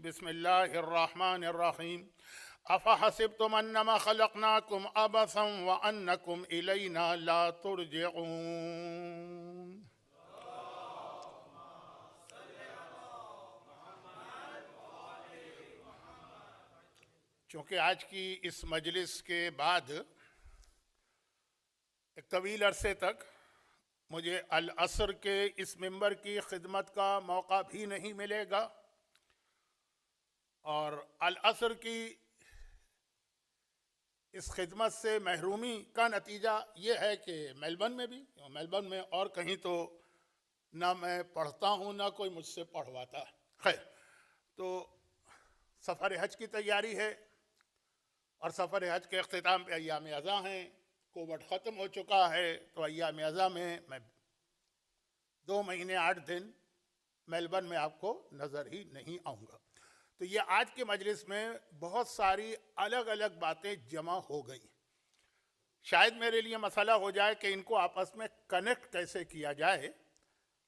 बिस्मिल्लाहिर्रहमानिर्रहीम। अफ़हसिब्तुम अन्नमा खलक़नाकुम अबसन व अन्नकुम इलैना ला तुरजऊन। चूँकि आज की इस मजलिस के बाद एक तवील अरसे तक मुझे अल असर के इस मिंबर की खिदमत का मौका भी नहीं मिलेगा और अल असर की इस खिदमत से महरूमी का नतीजा ये है कि मेलबर्न में और कहीं तो ना मैं पढ़ता हूँ ना कोई मुझसे पढ़वाता है। खैर, तो सफ़र हज की तैयारी है और सफ़र हज के अख्तिताम पे अय्याम अज़ा हैं। कोविड ख़त्म हो चुका है तो अय्याम अज़ा में मैं 2 महीने 8 दिन मेलबर्न में आपको नज़र ही नहीं आऊँगा। तो ये आज के मजलिस में बहुत सारी अलग अलग बातें जमा हो गई। शायद मेरे लिए मसला हो जाए कि इनको आपस में कनेक्ट कैसे किया जाए,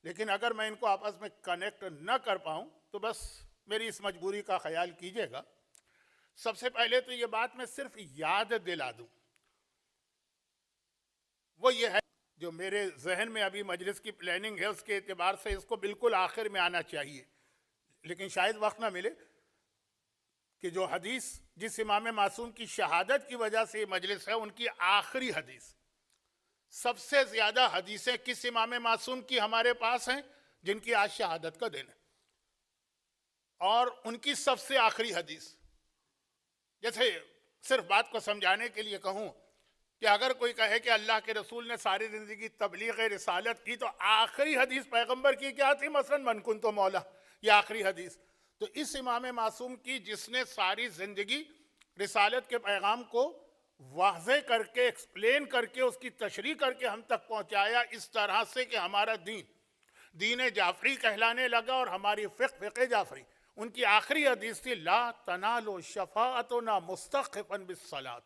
लेकिन अगर मैं इनको आपस में कनेक्ट न कर पाऊँ तो बस मेरी इस मजबूरी का ख्याल कीजिएगा। सबसे पहले तो ये बात मैं सिर्फ याद दिला दूँ, वो ये है जो मेरे जहन में अभी मजलिस की प्लानिंग है उसके एतबार से इसको बिल्कुल आखिर में आना चाहिए, लेकिन शायद वक्त ना मिले कि जो हदीस जिस इमाम मासूम की शहादत की वजह से ये मजलिस है उनकी आखिरी हदीस, सबसे ज़्यादा हदीसें किस इमाम मासूम की हमारे पास हैं जिनकी आज शहादत का दिन है, और उनकी सबसे आखिरी हदीस। जैसे सिर्फ बात को समझाने के लिए कहूँ कि अगर कोई कहे कि अल्लाह के रसूल ने सारी ज़िंदगी तबलीग रिसालत की तो आखिरी हदीस पैगंबर की क्या थी? मसलन मन कुन तो मौला, ये आखिरी हदीस। तो इस इमाम मासूम की जिसने सारी ज़िंदगी रिसालत के पैगाम को वाज़े करके एक्सप्लेन करके उसकी तशरीह करके हम तक पहुँचाया इस तरह से कि हमारा दीन जाफरी कहलाने लगा और हमारी फ़िक़्ह जाफरी, उनकी आखिरी हदीस थी ला तनालो शफ़ाअतना मुस्तख़िफ़न बिस्सलात,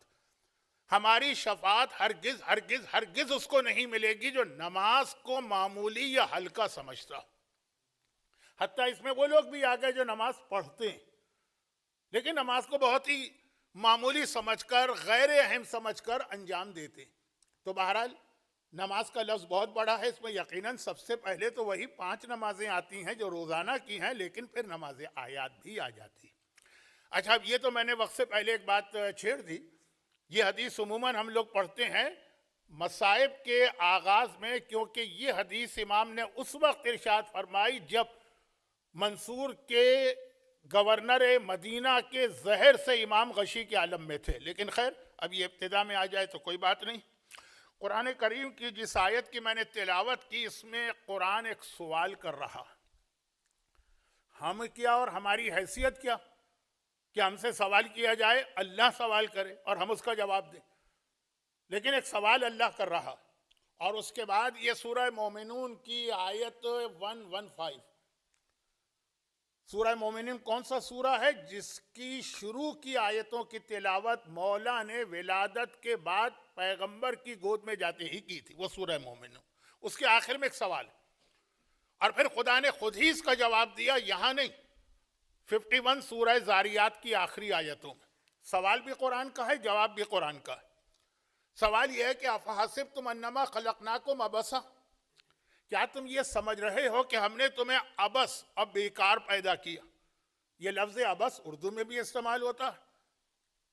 हमारी शफात हरगिज़ हरगिज़ हरगिज़ उसको नहीं मिलेगी जो नमाज को मामूली या हल्का समझता। हत्ता इसमें वो लोग भी आ गए जो नमाज पढ़ते हैं लेकिन नमाज को बहुत ही मामूली समझकर गैर अहम समझकर अंजाम देते। तो बहरहाल नमाज का लफ्ज़ बहुत बड़ा है, इसमें यकीनन सबसे पहले तो वही 5 नमाजें आती हैं जो रोज़ाना की हैं, लेकिन फिर नमाज आयात भी आ जाती। अच्छा, अब ये तो मैंने वक्त से पहले एक बात छेड़ दी। ये हदीस उमूमन हम लोग पढ़ते हैं मसाइब के आगाज़ में, क्योंकि ये हदीस इमाम ने उस वक्त इरशाद फरमाई जब मंसूर के गवर्नर मदीना के जहर से इमाम गशी के आलम में थे। लेकिन खैर, अब ये इब्तिदा में आ जाए तो कोई बात नहीं। कुरान करीम की जिस आयत की मैंने तिलावत की, इसमें कुरान एक सवाल कर रहा, हम क्या और हमारी हैसियत क्या कि हमसे सवाल किया जाए, अल्लाह सवाल करे और हम उसका जवाब दें। लेकिन एक सवाल अल्लाह कर रहा, और उसके बाद ये सूरह मोमिनून की आयत 115। सूरह मोमिनून कौन सा सूरा है जिसकी शुरू की आयतों की तिलावत मौला ने विलादत के बाद पैगंबर की गोद में जाते ही की थी, वो सूरह मोमिनून। उसके आखिर में एक सवाल, और फिर खुदा ने खुद ही इसका जवाब दिया। यहाँ नहीं, 51 सूरह ज़ारियात की आखिरी आयतों में सवाल भी कुरान का है, जवाब भी कुरान का है। सवाल यह है कि अफ़हसिब्तुम अन्नमा खलक़नाकुम अबसा, क्या तुम ये समझ रहे हो कि हमने तुम्हें अबस अब बेकार पैदा किया? ये लफ्ज़ अबस उर्दू में भी इस्तेमाल होता है,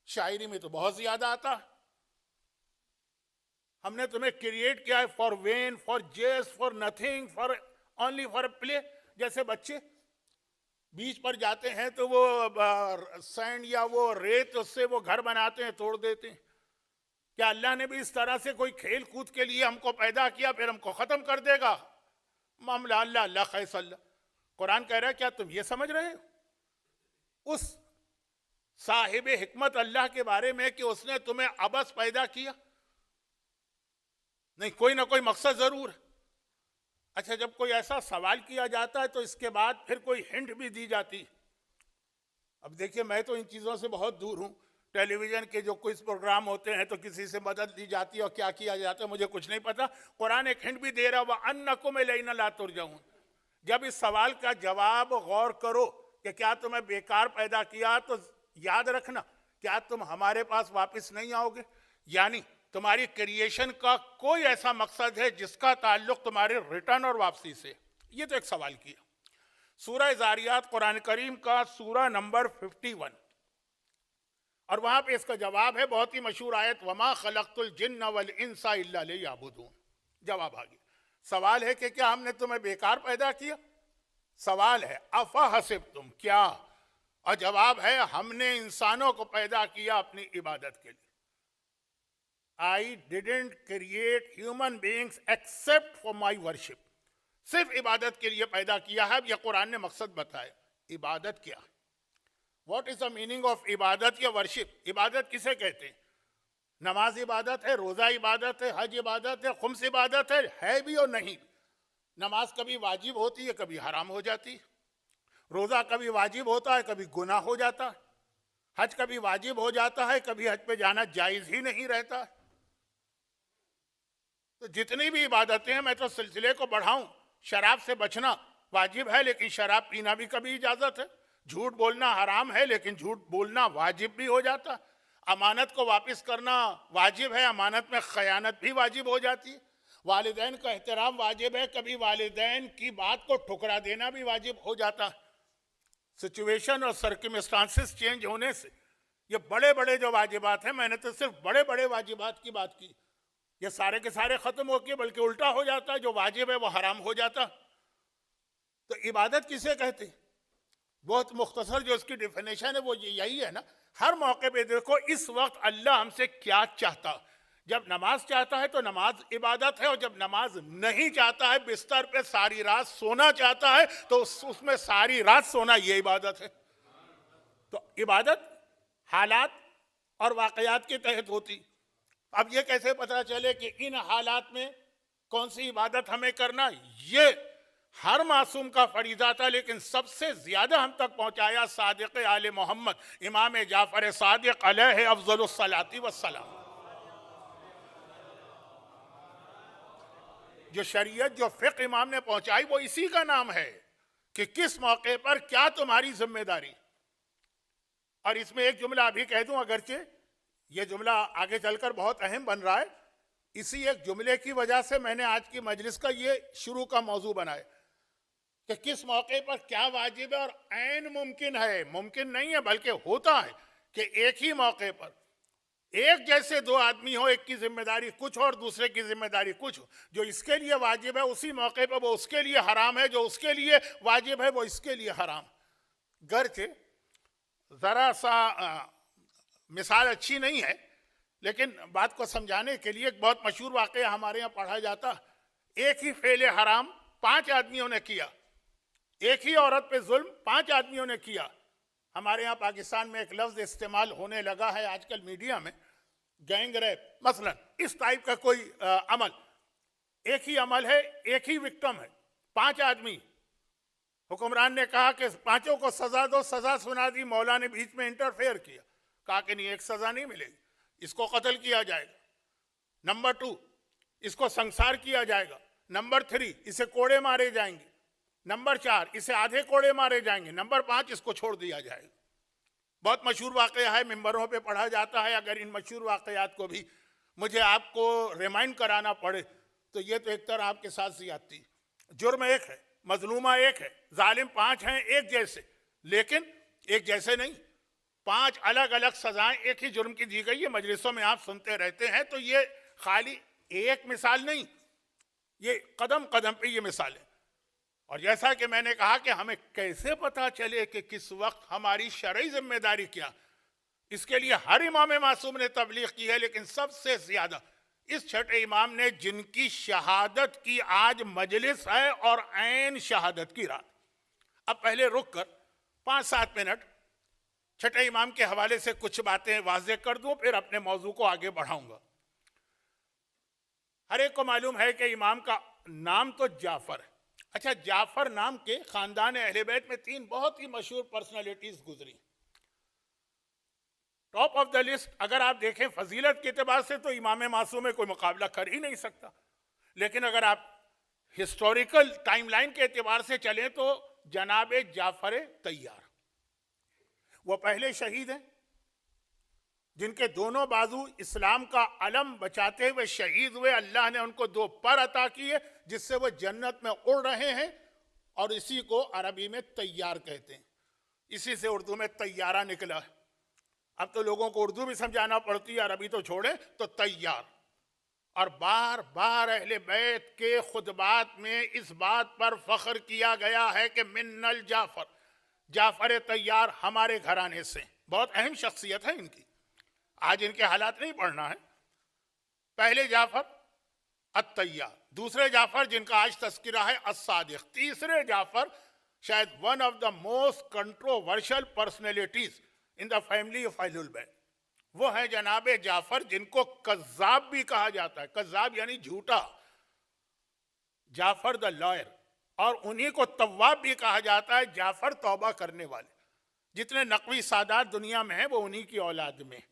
शायरी में तो बहुत ज़्यादा आता है। हमने तुम्हें क्रिएट किया है फॉर वेन, फॉर जेस, for nothing, for only for play. जैसे बच्चे बीच पर जाते हैं तो वो सैंड या वो रेत उससे वो घर बनाते हैं, तोड़ देते हैं। क्या अल्लाह ने भी इस तरह से कोई खेल कूद के लिए हमको पैदा किया फिर हमको ख़त्म कर देगा? मामला अल्लाह अल्लाह खैसल्ला। कुरान कह रहा है क्या तुम ये समझ रहे हो उस साहिब हिकमत अल्लाह के बारे में कि उसने तुम्हें अबस पैदा किया? नहीं, कोई ना कोई मकसद ज़रूर है। अच्छा, जब कोई ऐसा सवाल किया जाता है तो इसके बाद फिर कोई हिंट भी दी जाती। अब देखिए, मैं तो इन चीज़ों से बहुत दूर हूँ। टेलीविज़न के जो क्विज़ प्रोग्राम होते हैं तो किसी से मदद दी जाती है और क्या किया जाता है मुझे कुछ नहीं पता। कुरान एक हिंट भी दे रहा, व अन्नकुम इलैना ला तुरजऊन। जब इस सवाल का जवाब गौर करो, कि क्या तुम्हें बेकार पैदा किया तो याद रखना, क्या तुम हमारे पास वापस नहीं आओगे? यानी तुम्हारी क्रिएशन का कोई ऐसा मकसद है जिसका ताल्लुक तुम्हारे रिटर्न और वापसी से? ये तो एक सवाल किया। सूरह ज़ारियात कुरान करीम का सूरा नंबर 51, और वहां पे इसका जवाब है बहुत ही मशहूर आयत, वमा खलक़तुल जिन्न वल इंसा इल्ला लियअबुदून। जवाब आ गया। सवाल है कि क्या हमने तुम्हें बेकार पैदा किया? सवाल है अफा हसिब तुम, क्या? और जवाब है हमने इंसानों को पैदा किया अपनी इबादत के लिए। I didn't create human beings except for my worship. सिर्फ इबादत के लिए पैदा किया है। यह कुरान ने मकसद बताया। इबादत क्या है? What is the meaning of इबादत या वर्शिप? इबादत किसे कहते हैं? नमाज इबादत है, रोजा इबादत है, हज इबादत है, खुम्स इबादत है भी और नहीं। नमाज कभी वाजिब होती है, कभी हराम हो जाती है। रोजा कभी वाजिब होता है, कभी गुनाह हो जाता है। हज कभी वाजिब हो जाता है, कभी हज पे जाना जायज ही नहीं रहता। तो जितनी भी इबादतें हैं, मैं तो सिलसिले को बढ़ाऊं, शराब से बचना वाजिब है, लेकिन शराब पीना भी कभी इजाजत है। झूठ बोलना हराम है, लेकिन झूठ बोलना वाजिब भी हो जाता है। अमानत को वापस करना वाजिब है, अमानत में खयानत भी वाजिब हो जाती है। वालिदैन का एहतराम वाजिब है, कभी वालिदैन की बात को ठुकरा देना भी वाजिब हो जाता है। सिचुएशन और सर्कमस्टांसेस चेंज होने से ये बड़े बड़े जो वाजिबात हैं, मैंने तो सिर्फ बड़े बड़े वाजिबात की बात की, ये सारे के सारे खत्म हो गए, बल्कि उल्टा हो जाता है। जो वाजिब है वो हराम हो जाता। तो इबादत किसे कहते हैं? बहुत मुख्तसर जो इसकी डिफिनेशन है वो यही है ना। हर मौके पे देखो इस वक्त अल्लाह हमसे क्या चाहता। जब नमाज चाहता है तो नमाज इबादत है, और जब नमाज नहीं चाहता है, बिस्तर पे सारी रात सोना चाहता है, तो उसमें सारी रात सोना ये इबादत है। तो इबादत हालात और वाकयात के तहत होती। अब ये कैसे पता चले कि इन हालात में कौन सी इबादत हमें करना? ये हर मासूम का फरीजा था, लेकिन सबसे ज्यादा हम तक पहुंचाया सादिक आले मोहम्मद इमाम जाफर सादिक अलैहि अफजलुस सलाती वस्सलाम। जो शरीयत, जो फिक़्ह इमाम ने पहुंचाई, वो इसी का नाम है कि किस मौके पर क्या तुम्हारी जिम्मेदारी। और इसमें एक जुमला अभी कह दूं, अगरचे ये जुमला आगे चलकर बहुत अहम बन रहा है। इसी एक जुमले की वजह से मैंने आज की मजलिस का ये शुरू का मौजू बनाया कि किस मौके पर क्या वाजिब है। और ऐन मुमकिन है, मुमकिन नहीं है बल्कि होता है कि एक ही मौके पर एक जैसे दो आदमी हो, एक की जिम्मेदारी कुछ और दूसरे की जिम्मेदारी कुछ हो। जो इसके लिए वाजिब है उसी मौके पर वो उसके लिए हराम है, जो उसके लिए वाजिब है वो इसके लिए हराम। गर्चे जरा सा मिसाल अच्छी नहीं है, लेकिन बात को समझाने के लिए एक बहुत मशहूर वाकया हमारे यहाँ पढ़ा जाता। एक ही फेले हराम 5 आदमियों ने किया, एक ही औरत पे जुल्म 5 आदमियों ने किया। हमारे यहाँ पाकिस्तान में एक लफ्ज इस्तेमाल होने लगा है आजकल मीडिया में, गैंग रेप। मसलन इस टाइप का कोई अमल, एक ही अमल है, एक ही विक्टिम है, 5 आदमी। हुक्मरान ने कहा कि पांचों को सजा दो, सजा सुना दी। मौला ने बीच में इंटरफेयर किया, कहा कि नहीं, एक सजा नहीं मिलेगी, इसको कत्ल किया जाएगा। नंबर 2, इसको संसार किया जाएगा। नंबर 3, इसे कोड़े मारे जाएंगे। नंबर 4, इसे आधे कोड़े मारे जाएंगे। नंबर 5, इसको छोड़ दिया जाएगा। बहुत मशहूर वाकया है, मिंबरों पे पढ़ा जाता है। अगर इन मशहूर वाकयात को भी मुझे आपको रिमाइंड कराना पड़े तो ये तो एक तरह आपके साथ ज्यादती। जुर्म एक है, मजलूमा एक है, जालिम 5 हैं एक जैसे, लेकिन एक जैसे नहीं, 5 अलग अलग सजाएं एक ही जुर्म की दी गई है। मजलिसों में आप सुनते रहते हैं। तो ये खाली एक मिसाल नहीं, ये कदम कदम पे ये मिसाल है। और जैसा कि मैंने कहा कि हमें कैसे पता चले कि किस वक्त हमारी शरई जिम्मेदारी क्या, इसके लिए हर इमाम मासूम ने तबलीग की है, लेकिन सबसे ज्यादा इस छठे इमाम ने, जिनकी शहादत की आज मजलिस है और ऐन शहादत की रात। अब पहले रुक कर 5-7 मिनट छठे इमाम के हवाले से कुछ बातें वाज़ेह कर दूं, फिर अपने मौजू को आगे बढ़ाऊंगा। हर एक को मालूम है कि इमाम का नाम तो जाफर है। अच्छा, जाफर नाम के खानदान अहले बैत में 3 बहुत ही मशहूर पर्सनालिटीज गुजरी। टॉप ऑफ द लिस्ट अगर आप देखें फजीलत के एतबार से तो इमाम मासूम में कोई मुकाबला कर ही नहीं सकता। लेकिन अगर आप हिस्टोरिकल टाइमलाइन के एतबार से चलें तो जनाब जाफर तैयार, वो पहले शहीद हैं जिनके दोनों बाजू इस्लाम का अलम बचाते हुए शहीद हुए। अल्लाह ने उनको 2 पर अता किए जिससे वो जन्नत में उड़ रहे हैं, और इसी को अरबी में तैयार कहते हैं। इसी से उर्दू में तैयारा निकला है। अब तो लोगों को उर्दू भी समझाना पड़ती है, अरबी तो छोड़े, तो तैयार। और बार बार अहले बैत के खुतबात में इस बात पर फख्र किया गया है कि मिन्नल जाफर, जाफर तैयार हमारे घराने से। बहुत अहम शख्सियत है इनकी, आज इनके हालात नहीं पढ़ना है। पहले जाफर अत-तैयार, दूसरे जाफर जिनका आज तस्किरा है अस-सादिक, तीसरे जाफर शायद one of the most controversial personalities in the family of Ahlul Bayt, वो है जनाबे जाफर जिनको कज़्ज़ाब भी कहा जाता है। कज़्ज़ाब यानी झूठा, जाफर द लॉयर, और उन्हीं को तव्वाब भी कहा जाता है, जाफर तौबा करने वाले। जितने नकवी सादात दुनिया में हैं वो उन्हीं की औलाद में।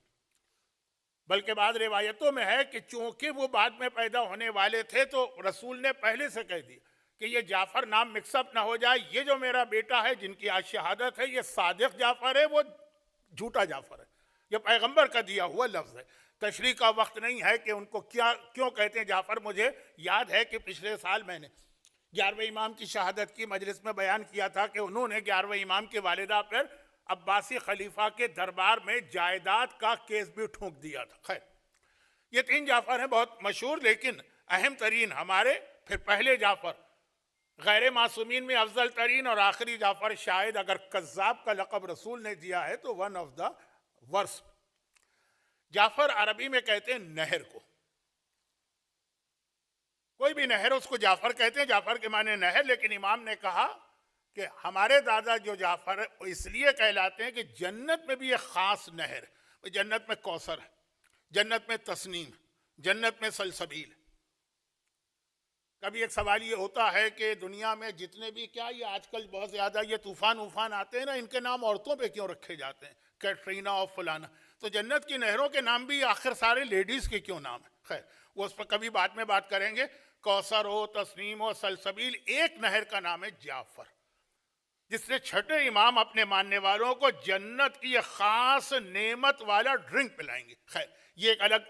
बल्कि बाद रिवायतों में है कि चूंकि वो बाद में पैदा होने वाले थे तो रसूल ने पहले से कह दिया कि ये जाफर नाम मिक्सअप ना हो जाए, ये जो मेरा बेटा है जिनकी आज शहादत है ये सादिक जाफर है, वो झूठा जाफर है। ये पैगंबर का दिया हुआ लफ्ज़ है। तशरीह का वक्त नहीं है कि उनको क्या क्यों कहते हैं जाफर। मुझे याद है कि पिछले साल मैंने 11वें इमाम की शहादत की मजलिस में बयान किया था कि उन्होंने 11वें इमाम की वालिदा पर अब्बासी खलीफा के दरबार में जायदाद का केस भी ठोंक दिया था। खैर, ये 3 जाफर हैं बहुत मशहूर, लेकिन अहम तरीन हमारे, फिर पहले जाफर गैर मासूमीन में अफजल तरीन, और आखिरी जाफर शायद अगर कज़्ज़ाब का लक़ब रसूल ने दिया है तो वन ऑफ द वर्स्ट। जाफर अरबी में कहते हैं नहर को, कोई भी नहर उसको जाफर कहते हैं, जाफर के माने नहर। लेकिन इमाम ने कहा कि हमारे दादा जो जाफर है वो इसलिए कहलाते हैं कि जन्नत में भी एक ख़ास नहर है। जन्नत में कौसर है, जन्नत में तस्नीम, जन्नत में सलसबील। कभी एक सवाल ये होता है कि दुनिया में जितने भी क्या ये आजकल बहुत ज़्यादा ये तूफ़ान वूफ़ान आते हैं ना, इनके नाम औरतों पे क्यों रखे जाते हैं, कैटरीना और फलाना। तो जन्नत की नहरों के नाम भी आखिर सारे लेडीज़ के क्यों नाम है? खैर, वो उस पर कभी बाद में बात करेंगे। कौसर हो, तस्नीम हो, सलसबील, एक नहर का नाम है जाफर, जिससे छठे इमाम अपने मानने वालों को जन्नत की ख़ास नेमत वाला ड्रिंक पिलाएंगे। खैर, ये एक अलग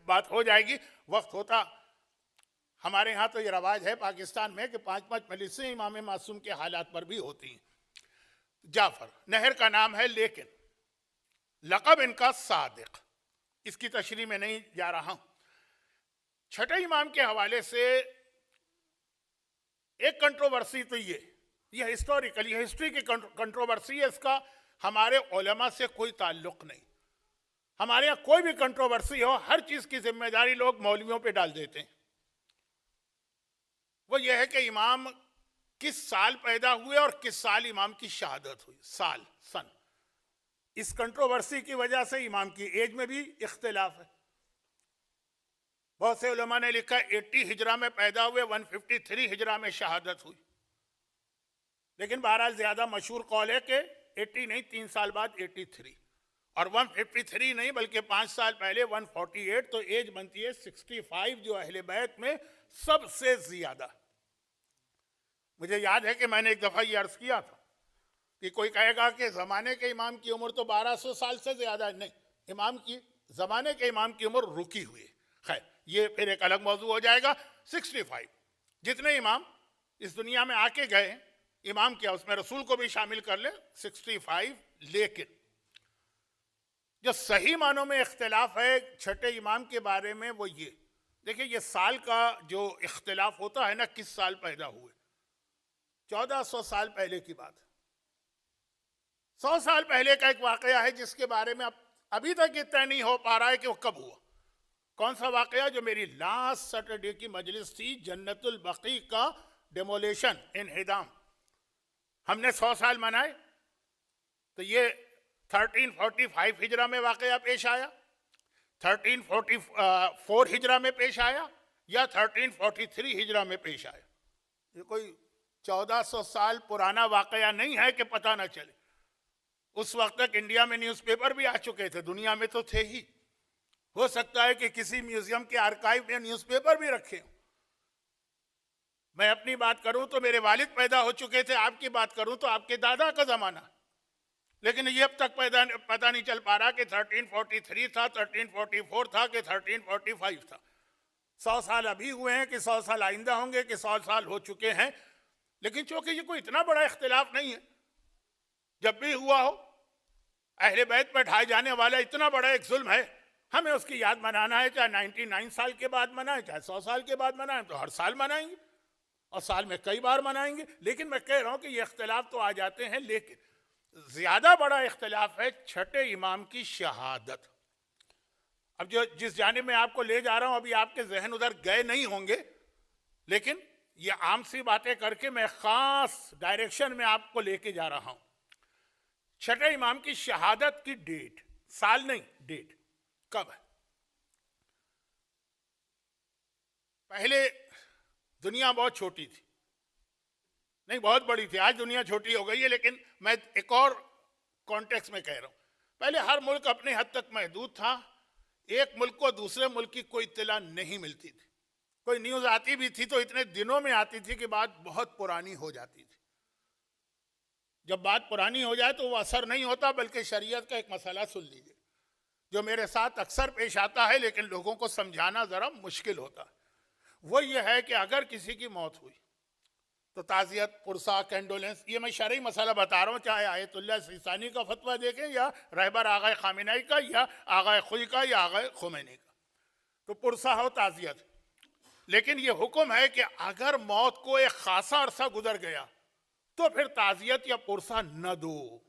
बात हो जाएगी, वक्त होता। हमारे यहाँ तो ये रवाज है पाकिस्तान में कि 5-5 मजलिसें इमाम मासूम के हालात पर भी होती हैं। जाफर नहर का नाम है, लेकिन लक़ब इनका सादिक। इसकी तशरीह में नहीं जा रहा हूँ। छठे इमाम के हवाले से एक कंट्रोवर्सी तो ये हिस्टोरिकल, ये हिस्ट्री की कंट्रोवर्सी है, इसका हमारे उलमा से कोई ताल्लुक़ नहीं। हमारे यहाँ कोई भी कंट्रोवर्सी हो, हर चीज़ की जिम्मेदारी लोग मौलवियों पे डाल देते हैं। वो ये है कि इमाम किस साल पैदा हुए और किस साल इमाम की शहादत हुई, साल, सन। इस कंट्रोवर्सी की वजह से इमाम की एज में भी इख्तिलाफ है। बहुत से उलमा ने लिखा 80 हिजरा में पैदा हुए, 153 हिजरा में शहादत हुई। लेकिन बहरहाल ज़्यादा मशहूर कौल है कि 80 नहीं, 3 साल बाद 83, और 153 नहीं बल्कि 5 साल पहले 148, तो एज बनती है 65, जो अहले बैत में सबसे ज़्यादा। मुझे याद है कि मैंने एक दफ़ा ये अर्ज़ किया था कि कोई कहेगा कि ज़माने के इमाम की उम्र तो 1200 साल से ज़्यादा है। नहीं, इमाम की ज़माने के इमाम की उम्र रुकी हुई है। खैर, ये फिर एक अलग मौजू हो जाएगा। 65 जितने इमाम इस दुनिया में आके गए, इमाम क्या उसमें रसूल को भी शामिल कर ले, 65। लेकिन जो सही मानों में इख्तिलाफ है छठे इमाम के बारे में वो ये देखिए, ये साल का जो इख्तिलाफ होता है ना, किस साल पैदा हुए, 1400 साल पहले की बात है। 100 साल पहले का एक वाकया है जिसके बारे में अभी तक ये तय नहीं हो पा रहा है कि वो कब हुआ। कौन सा वाकया? जो मेरी लास्ट सैटरडे की मजलिस थी, जन्नतुल बकी का डेमोलेशन, इनहिदाम। हमने 100 साल मनाए, तो ये 1345 हिजरा में वाकया पेश आया, 1344 हिजरा में पेश आया, या 1343 हिजरा में पेश आया। ये कोई 1400 साल पुराना वाकया नहीं है कि पता ना चले। उस वक्त तक इंडिया में न्यूज़पेपर भी आ चुके थे, दुनिया में तो थे ही। हो सकता है कि किसी म्यूजियम के आर्काइव में न्यूज़पेपर भी रखे हों। मैं अपनी बात करूं तो मेरे वालिद पैदा हो चुके थे, आपकी बात करूं तो आपके दादा का ज़माना। लेकिन ये अब तक पता नहीं चल पा रहा कि 1343 था, 1344 था कि 1345 था। 100 साल अभी हुए हैं कि 100 साल आइंदा होंगे कि 100 साल हो चुके हैं। लेकिन चूंकि ये कोई इतना बड़ा इख्तिलाफ नहीं है, जब भी हुआ हो अहले बैत पर ढाए जाने वाला इतना बड़ा एक जुल्म है, हमें उसकी याद मनाना है, चाहे 99 साल के बाद मनाएं, चाहे 100 साल के बाद मनाएं, तो हर साल मनाएंगे और साल में कई बार मनाएंगे। लेकिन मैं कह रहा हूं कि ये इख्तिलाफ तो आ जाते हैं, लेकिन ज्यादा बड़ा इख्तिलाफ है छठे इमाम की शहादत। अब जो जिस जानिब में आपको ले जा रहा हूं, अभी आपके जहन उधर गए नहीं होंगे, लेकिन ये आम सी बातें करके मैं खास डायरेक्शन में आपको लेके जा रहा हूं। छठे इमाम की शहादत की डेट, साल नहीं डेट, कब है? पहले दुनिया बहुत छोटी थी, नहीं बहुत बड़ी थी, आज दुनिया छोटी हो गई है, लेकिन मैं एक और कॉन्टेक्स्ट में कह रहा हूं। पहले हर मुल्क अपने हद तक महदूद था, एक मुल्क को दूसरे मुल्क की कोई इत्तला नहीं मिलती थी, कोई न्यूज आती भी थी तो इतने दिनों में आती थी कि बात बहुत पुरानी हो जाती थी। जब बात पुरानी हो जाए तो वो असर नहीं होता, बल्कि शरीयत का एक मसला सुन लीजिए जो मेरे साथ अक्सर पेश आता है, लेकिन लोगों को समझाना जरा मुश्किल होता है। वो ये है कि अगर किसी की मौत हुई तो ताज़ियत, पुरसा, कैंडोलेंस, ये मैं शरई मसला बता रहा हूँ, चाहे आयतुल्लाह सिस्तानी का फतवा देखें या रहबर आगा खामिनाई का या आगा खुई का या आगा खुमैनी का, तो पुरसा हो, ताज़ियत। लेकिन ये हुक्म है कि अगर मौत को एक खासा अरसा गुजर गया तो फिर ताज़ियत या पुरसा न दो,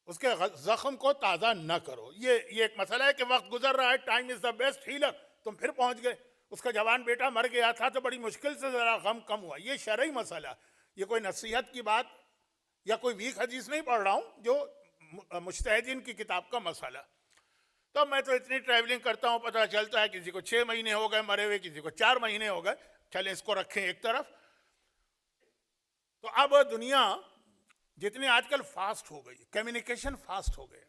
उसके जख्म को ताज़ा न करो। ये एक मसला है कि वक्त गुजर रहा है, time is the best healer, तुम फिर पहुंच गए, उसका जवान बेटा मर गया था तो बड़ी मुश्किल से जरा गम कम हुआ। ये शरई मसला, ये कोई नसीहत की बात या कोई वीक हदीस नहीं पढ़ रहा हूं, जो मुज्तहिदीन की किताब का मसला। तो मैं तो इतनी ट्रैवलिंग करता हूं, पता चलता है किसी को 6 महीने हो गए मरे हुए, किसी को 4 महीने हो गए, चले इसको रखें एक तरफ। तो अब दुनिया जितनी आजकल फास्ट हो गई, कम्युनिकेशन फास्ट हो गया।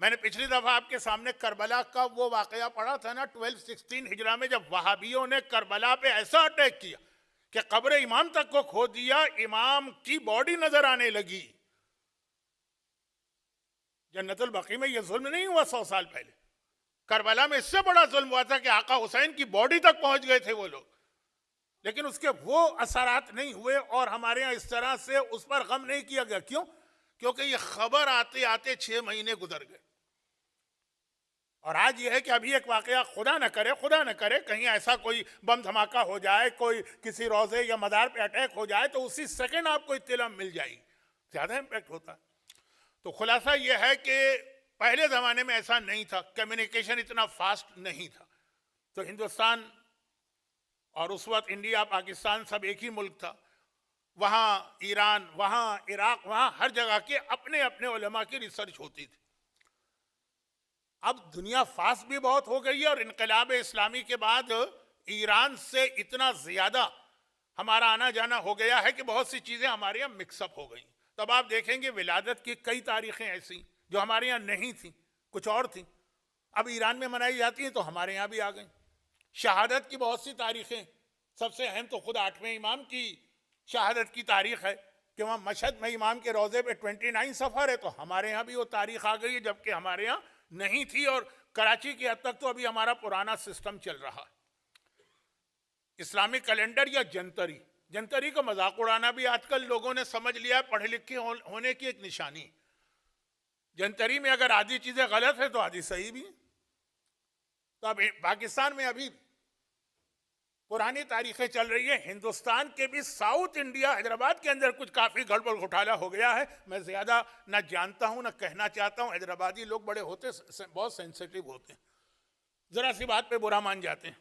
मैंने पिछली दफा आपके सामने करबला का वो वाकया पढ़ा था ना, 1216 हिजरा में, जब वहाबियों ने करबला पे ऐसा अटैक किया कि कब्र इमाम तक को खो दिया, इमाम की बॉडी नजर आने लगी। जन्नतुल बकी में ये जुल्म नहीं हुआ 100 साल पहले, करबला में इससे बड़ा जुल्म हुआ था कि आका हुसैन की बॉडी तक पहुंच गए थे वो लोग, लेकिन उसके वो असरात नहीं हुए और हमारे यहाँ इस तरह से उस पर गम नहीं किया गया। क्यों? क्योंकि ये खबर आते आते 6 महीने गुजर गए। और आज ये है कि अभी एक वाकया, खुदा न करे कहीं ऐसा कोई बम धमाका हो जाए, कोई किसी रोजे या मदार पे अटैक हो जाए, तो उसी सेकंड आपको इत्तला मिल जाएगी, ज्यादा इम्पैक्ट होता है। तो खुलासा यह है कि पहले जमाने में ऐसा नहीं था, कम्युनिकेशन इतना फास्ट नहीं था। तो हिंदुस्तान और उस वक्त इंडिया, पाकिस्तान सब एक ही मुल्क था। वहाँ ईरान, वहाँ इराक, वहाँ हर जगह के अपने अपने उलमा की रिसर्च होती थी। अब दुनिया फास्ट भी बहुत हो गई है और इनकलाब इस्लामी के बाद ईरान से इतना ज्यादा हमारा आना जाना हो गया है कि बहुत सी चीजें हमारे यहाँ मिक्सअप हो गई। तब आप देखेंगे विलादत की कई तारीखें ऐसी जो हमारे यहाँ नहीं थी, कुछ और थी, अब ईरान में मनाई जाती हैं तो हमारे यहाँ भी आ गई। शहादत की बहुत सी तारीखें, सबसे अहम तो खुद 8वें इमाम की शहादत की तारीख है कि वहाँ मशहद में इमाम के रोज़े पे 29 सफ़र है, तो हमारे यहाँ भी वो तारीख आ गई है, जबकि हमारे यहाँ नहीं थी। और कराची की हद तक तो अभी हमारा पुराना सिस्टम चल रहा है। इस्लामिक कैलेंडर या जंतरी का मजाक उड़ाना भी आजकल लोगों ने समझ लिया है, पढ़े लिखे होने की एक निशानी। जंतरी में अगर आधी चीज़ें गलत है तो आधी सही भी है। तो अब पाकिस्तान में अभी पुरानी तारीखें चल रही है। हिंदुस्तान के भी साउथ इंडिया, हैदराबाद के अंदर कुछ काफ़ी गड़बड़ घोटाला हो गया है। मैं ज़्यादा ना जानता हूँ ना कहना चाहता हूँ। हैदराबादी लोग बड़े होते, बहुत सेंसिटिव होते हैं, ज़रा सी बात पे बुरा मान जाते हैं।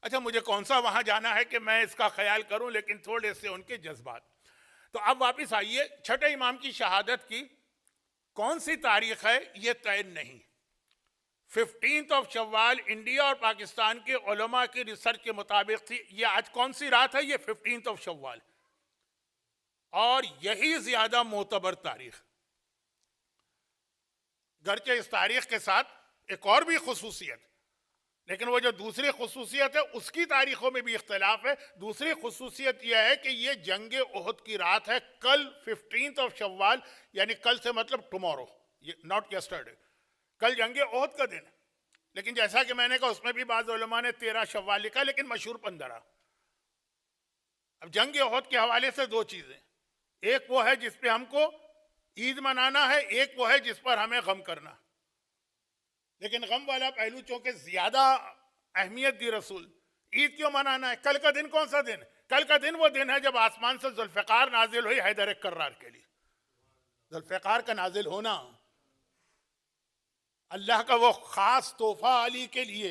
अच्छा, मुझे कौन सा वहाँ जाना है कि मैं इसका ख्याल करूँ, लेकिन थोड़े से उनके जज्बात। तो अब वापस आइए, छठे इमाम की शहादत की कौन सी तारीख है ये तय नहीं। 15 शव्वाल इंडिया और पाकिस्तान के उलमा की रिसर्च के मुताबिक थी। ये आज कौन सी रात है? ये 15 शव्वाल, और यही ज्यादा मोतबर तारीख। गरचे इस तारीख के साथ एक और भी खुसूसियत, लेकिन वो जो दूसरी खुसूसियत है उसकी तारीखों में भी इख्तलाफ है। दूसरी खुसूसियत यह है कि ये जंग ओहद की रात है, कल 15 शव्वाल, यानी कल से मतलब टुमारो, नॉट यस्टरडे, कल जंग ओहद का दिन है। लेकिन जैसा कि मैंने कहा उसमें भी बाज़ उलमा ने 13 शव्वाल लिखा, लेकिन मशहूर 15। अब जंग ओहद के हवाले से दो चीजें, एक वो है जिस पे हमको ईद मनाना है, एक वो है जिस पर हमें गम करना। लेकिन गम वाला पहलू चूंकि ज्यादा अहमियत दी रसूल, ईद क्यों मनाना है? कल का दिन कौन सा दिन? कल का दिन वो दिन है जब आसमान से जुल्फ़िकार नाजिल हुई हैदर कर्रार के लिए। जुल्फ़िकार का नाजिल होना अल्लाह का वो खास तोहफा अली के लिए,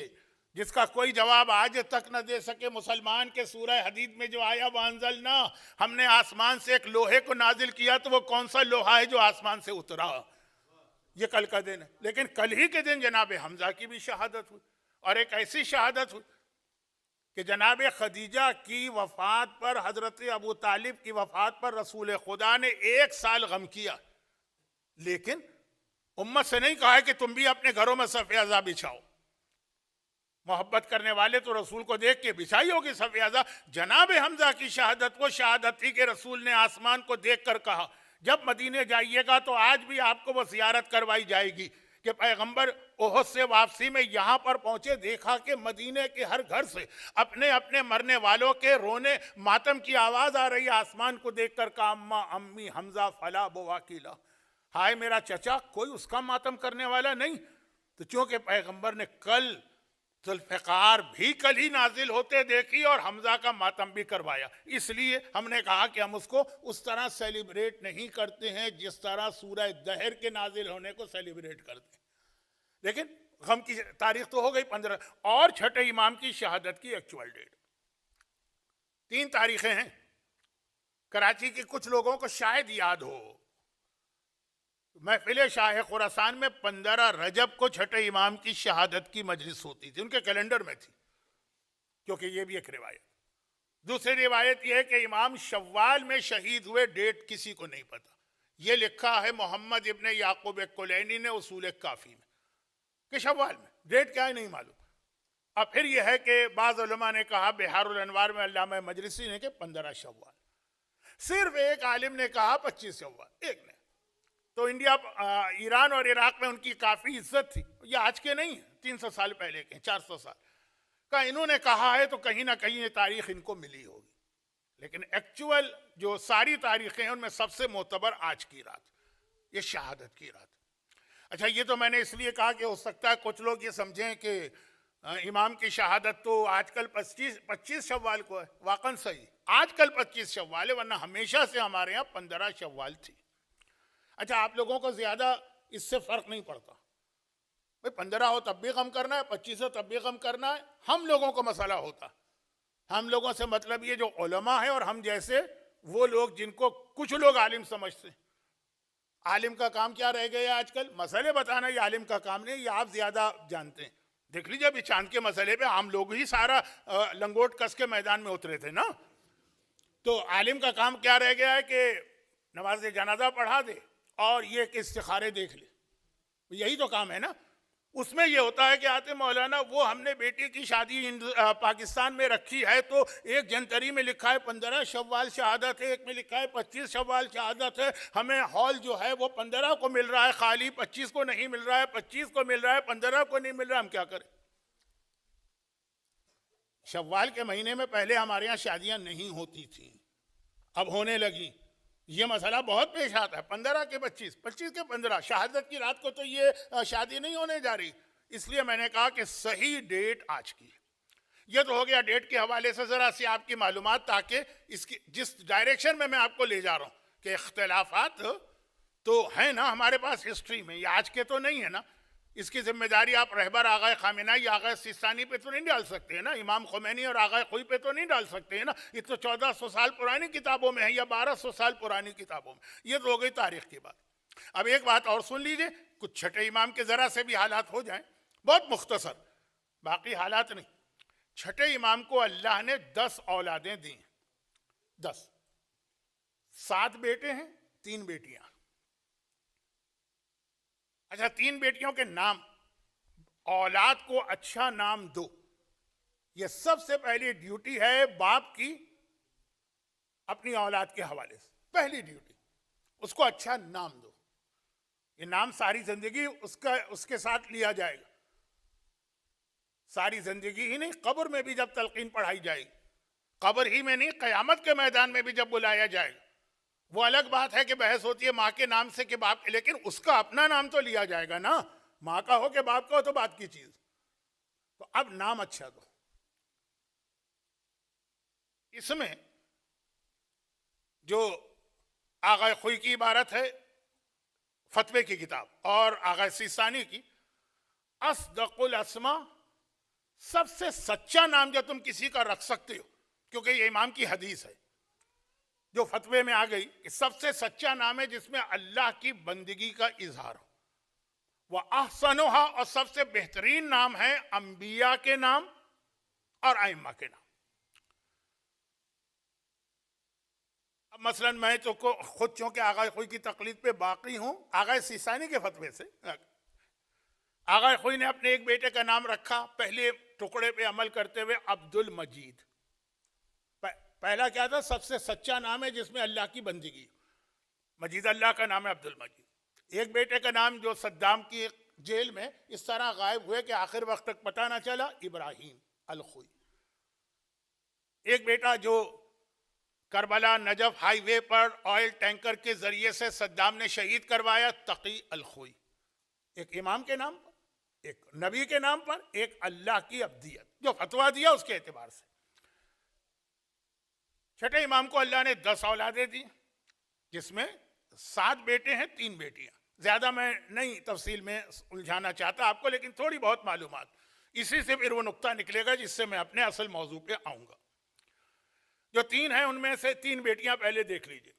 जिसका कोई जवाब आज तक न दे सके मुसलमान के। सूरह हदीद में जो आया वांजल ना, हमने आसमान से एक लोहे को नाजिल किया, तो वो कौन सा लोहा है जो आसमान से उतरा? ये कल का दिन है। लेकिन कल ही के दिन जनाब हमजा की भी शहादत हुई, और एक ऐसी शहादत हुई कि जनाब खदीजा की वफात पर, हजरत अबू तालिब की वफात पर रसूल खुदा ने 1 साल गम किया, लेकिन उम्मत से नहीं कहा है कि तुम भी अपने घरों में सफ़-ए-अज़ा बिछाओ। मोहब्बत करने वाले तो रसूल को देख के बिछाई होगी सफ़-ए-अज़ा। जनाब हमजा की शहादत वो शहादत थी कि रसूल ने आसमान को देख कर कहा, जब मदीने जाइएगा तो आज भी आपको वो ज़ियारत करवाई जाएगी कि पैगंबर ओहद से वापसी में यहाँ पर पहुँचे, देखा कि मदीने के हर घर से अपने अपने मरने वालों के रोने मातम की आवाज़ आ रही है। आसमान को देख कर कहा, अम्मा अम्मी हमजा फला बोवाकिला, हाय मेरा चचा, कोई उसका मातम करने वाला नहीं। तो चूंकि पैगंबर ने कल जुल्फ़िकार भी कल ही नाजिल होते देखी और हमजा का मातम भी करवाया, इसलिए हमने कहा कि हम उसको उस तरह सेलिब्रेट नहीं करते हैं जिस तरह सूरह दहर के नाजिल होने को सेलिब्रेट करते हैं। लेकिन गम की तारीख तो हो गई 15। और छठे इमाम की शहादत की एक्चुअल डेट 3 तारीखें हैं। कराची के कुछ लोगों को शायद याद हो, महफिल शाह खुरासान में 15 रजब को छठे इमाम की शहादत की मजलिस होती थी, उनके कैलेंडर में थी, क्योंकि ये भी एक रिवायत। दूसरी रिवायत यह है कि इमाम शव्वाल में शहीद हुए, डेट किसी को नहीं पता। ये लिखा है मोहम्मद इब्ने याकूब कुलैनी ने उसूल काफ़ी में कि शव्वाल में, डेट क्या है नहीं मालूम। अब फिर यह है कि बाज़ उलमा ने कहा, बिहारुल अनवार में अल्लामा मजलिसी ने कि 15 शव्वाल। सिर्फ एक आलिम ने कहा 25 शव्वाल, एक ने। तो इंडिया, ईरान और इराक में उनकी काफ़ी इज्जत थी, ये आज के नहीं, 300 साल पहले के, 400 साल का इन्होंने कहा है, तो कहीं ना कहीं ये तारीख इनको मिली होगी। लेकिन एक्चुअल जो सारी तारीखें हैं उनमें सबसे मोतबर आज की रात, ये शहादत की रात। अच्छा, ये तो मैंने इसलिए कहा कि हो सकता है कुछ लोग ये समझें कि इमाम की शहादत तो आजकल 25 शव्वाल को है। वाकई सही, आजकल 25 शव्वाल है, वरना हमेशा से हमारे यहाँ 15 शव्वाल थी। अच्छा, आप लोगों को ज्यादा इससे फर्क नहीं पड़ता, भाई 15 हो तब भी गम करना है, 25 हो तब भी गम करना है। हम लोगों को मसला होता, हम लोगों से मतलब ये जो उलमा है और हम जैसे वो लोग जिनको कुछ लोग आलिम समझते। आलिम का काम क्या रह गया आजकल? मसले बताना ये आलिम का काम नहीं, ये आप ज्यादा जानते हैं। देख लीजिए, अभी चांद के मसले पे हम लोग ही सारा लंगोट कस के मैदान में उतरे थे ना। तो आलिम का काम क्या रह गया है कि नमाज जनाजा पढ़ा दे और ये कि इस्तिखारे देख ले, यही तो काम है ना। उसमें ये होता है कि आते मौलाना वो हमने बेटी की शादी पाकिस्तान में रखी है, तो एक जनतरी में लिखा है 15 शव्वाल शहादत है, एक में लिखा है 25 शव्वाल शहादत है। हमें हॉल जो है वो 15 को मिल रहा है खाली, 25 को नहीं मिल रहा है, 25 को मिल रहा है, 15 को नहीं मिल रहा है, हम क्या करें? शव्वाल के महीने में पहले हमारे यहाँ शादियां नहीं होती थी, अब होने लगी। ये मसला बहुत पेश आता है, 15 के 25, 25 के 15, शहादत की रात को तो ये शादी नहीं होने जा रही। इसलिए मैंने कहा कि सही डेट आज की है। ये तो हो गया डेट के हवाले से जरा सी आपकी मालूमात, ताकि इसकी जिस डायरेक्शन में मैं आपको ले जा रहा हूँ कि इख्तलाफात तो है ना हमारे पास हिस्ट्री में, ये आज के तो नहीं है ना। इसकी जिम्मेदारी आप रहबर आगा खामेनाई आगा सिस्तानी पे तो नहीं डाल सकते हैं ना, इमाम खुमैनी और आगा खुई पे तो नहीं डाल सकते हैं ना। ये तो 1400 साल पुरानी किताबों में है या 1200 साल पुरानी किताबों में। ये तो हो गई तारीख की बात। अब एक बात और सुन लीजिए, कुछ छठे इमाम के जरा से भी हालात हो जाएं, बहुत मुख्तसर, बाकी हालात नहीं। छठे इमाम को अल्लाह ने 10 औलादें दी, 10, 7 बेटे हैं, 3 बेटियां। अच्छा, 3 बेटियों के नाम औलाद को अच्छा नाम दो। यह सबसे पहली ड्यूटी है बाप की अपनी औलाद के हवाले से, पहली ड्यूटी, उसको अच्छा नाम दो। ये नाम सारी जिंदगी उसके साथ लिया जाएगा, सारी जिंदगी ही नहीं, कब्र में भी जब तलकीन पढ़ाई जाएगी, कब्र ही में नहीं, कयामत के मैदान में भी जब बुलाया जाएगा। वो अलग बात है कि बहस होती है माँ के नाम से कि बाप के, लेकिन उसका अपना नाम तो लिया जाएगा ना, माँ का हो कि बाप का हो तो बात की चीज। तो अब नाम अच्छा दो। इसमें जो आगा खुई की इबारत है फतवे की किताब और आगा सीसानी की, असदकुल अस्मा, सबसे सच्चा नाम जो तुम किसी का रख सकते हो, क्योंकि ये इमाम की हदीस है जो फतवे में आ गई कि सबसे सच्चा नाम है जिसमें अल्लाह की बंदगी का इजहार हो। वह अहसनुहा, और सबसे बेहतरीन नाम है अंबिया के नाम और आइम्मा के नाम। अब मसलन मैं तो खुद चूंकि आगा खुई की तकलीद पे बाकी हूं, आगा सीसानी के फतवे से आगा खुई ने अपने एक बेटे का नाम रखा पहले टुकड़े पे अमल करते हुए अब्दुल मजीद। पहला क्या था? सबसे सच्चा नाम है जिसमें अल्लाह की बंदगी, मजीद अल्लाह का नाम है अब्दुल मजीद। एक बेटे का नाम जो सद्दाम की जेल में इस तरह गायब हुए कि आखिर वक्त तक पता ना चला, इब्राहिम अल खुई। एक बेटा जो करबला नजफ हाईवे पर ऑयल टैंकर के जरिए से सद्दाम ने शहीद करवाया, तकी अल खुई। एक इमाम के नाम पर, एक नबी के नाम पर, एक अल्लाह की अब्दियत जो फतवा दिया उसके एतबार से। छठे इमाम को अल्लाह ने 10 औलादे दी, जिसमें 7 बेटे हैं, 3 बेटियां। ज्यादा मैं नहीं तफसील में उलझाना चाहता आपको, लेकिन थोड़ी बहुत मालूमात, इसी से फिर वो नुक्ता निकलेगा जिससे मैं अपने असल मौजू पे आऊंगा। जो 3 हैं उनमें से 3 बेटियां पहले देख लीजिए,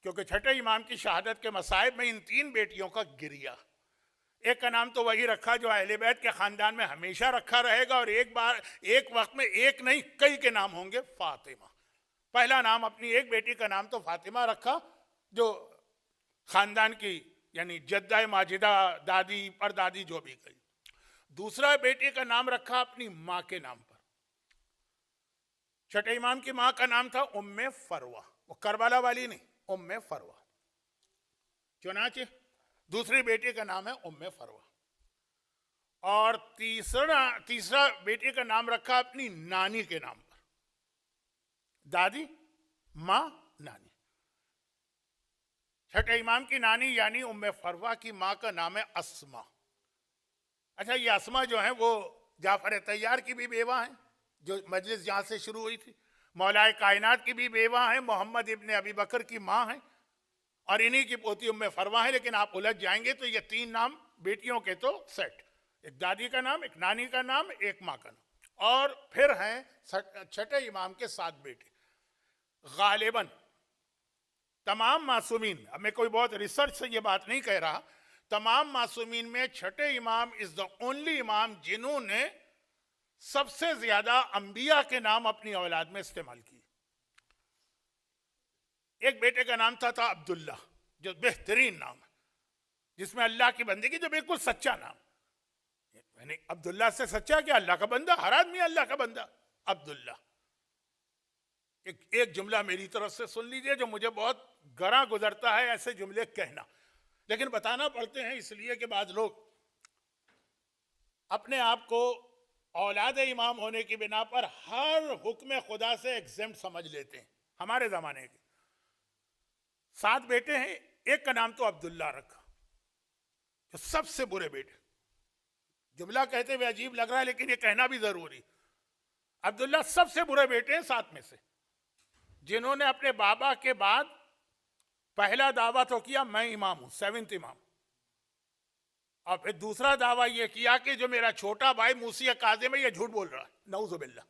क्योंकि छठे इमाम की शहादत के मसाइब में इन 3 बेटियों का गिरिया। एक का नाम तो वही रखा जो अहले बैत के खानदान में हमेशा रखा रहेगा, और एक वक्त में एक नहीं कई के नाम होंगे, फातिमा। पहला नाम अपनी एक बेटी का नाम तो फातिमा रखा, जो खानदान की यानी जद्दा माजिदा, दादी परदादी जो भी गई। दूसरा बेटी का नाम रखा अपनी माँ के नाम पर। छठे इमाम की माँ का नाम था उम्मे फरवा, वो करबला वाली नहीं, उम्मे फरवा। चुनाचे दूसरी बेटी का नाम है उम्मे फरवा। और तीसरा बेटी का नाम रखा अपनी नानी के नाम पर, दादी, माँ, नानी। छठे इमाम की नानी यानी उम्मे फरवा की माँ का नाम है अस्मा। अच्छा, ये अस्मा जो है वो जाफर तैयार की भी बेवा है, जो मजलिस जहां से शुरू हुई थी। मौलाए कायनात की भी बेवा है, मोहम्मद इब्ने अबी बकर की माँ है, और इन्हीं की पोती उम्मे फरवा है। लेकिन आप उलझ जाएंगे तो ये 3 नाम बेटियों के तो सेट, एक दादी का नाम, एक नानी का नाम, एक माँ का नाम। और फिर हैं छठे इमाम के 7 बेटे। गालिबन तमाम मासूमीन, अब मैं कोई बहुत रिसर्च से ये बात नहीं कह रहा, तमाम मासूमीन में छठे इमाम इज द ओनली इमाम जिन्होंने सबसे ज्यादा अंबिया के नाम अपनी औलाद में इस्तेमाल किए। एक बेटे का नाम था अब्दुल्ला, जो बेहतरीन नाम है, जिसमें अल्लाह की बंदगी, जो बिल्कुल सच्चा नाम। यानी अब्दुल्ला से सच्चा क्या? अल्लाह का बंदा, हर आदमी अल्लाह का बंदा। अब्दुल्ला। एक जुमला मेरी तरफ से सुन लीजिए, जो मुझे बहुत गरा गुजरता है ऐसे जुमले कहना, लेकिन बताना पड़ते हैं इसलिए कि बाद लोग अपने आप को औलाद इमाम होने की बिना पर हर हुक्म खुदा से एग्जेम्प्ट समझ लेते हैं। हमारे जमाने के 7 बेटे हैं, एक का नाम तो अब्दुल्ला रखा, जो सबसे बुरे बेटे। जुमला कहते हुए अजीब लग रहा है, लेकिन ये कहना भी जरूरी। अब्दुल्ला सबसे बुरे बेटे हैं 7 में से, जिन्होंने अपने बाबा के बाद पहला दावा तो किया मैं इमाम हूं, 7th इमाम, और फिर दूसरा दावा यह किया कि जो मेरा छोटा भाई मूसी काज़िम है ये झूठ बोल रहा है, नऊजुबिल्लाह।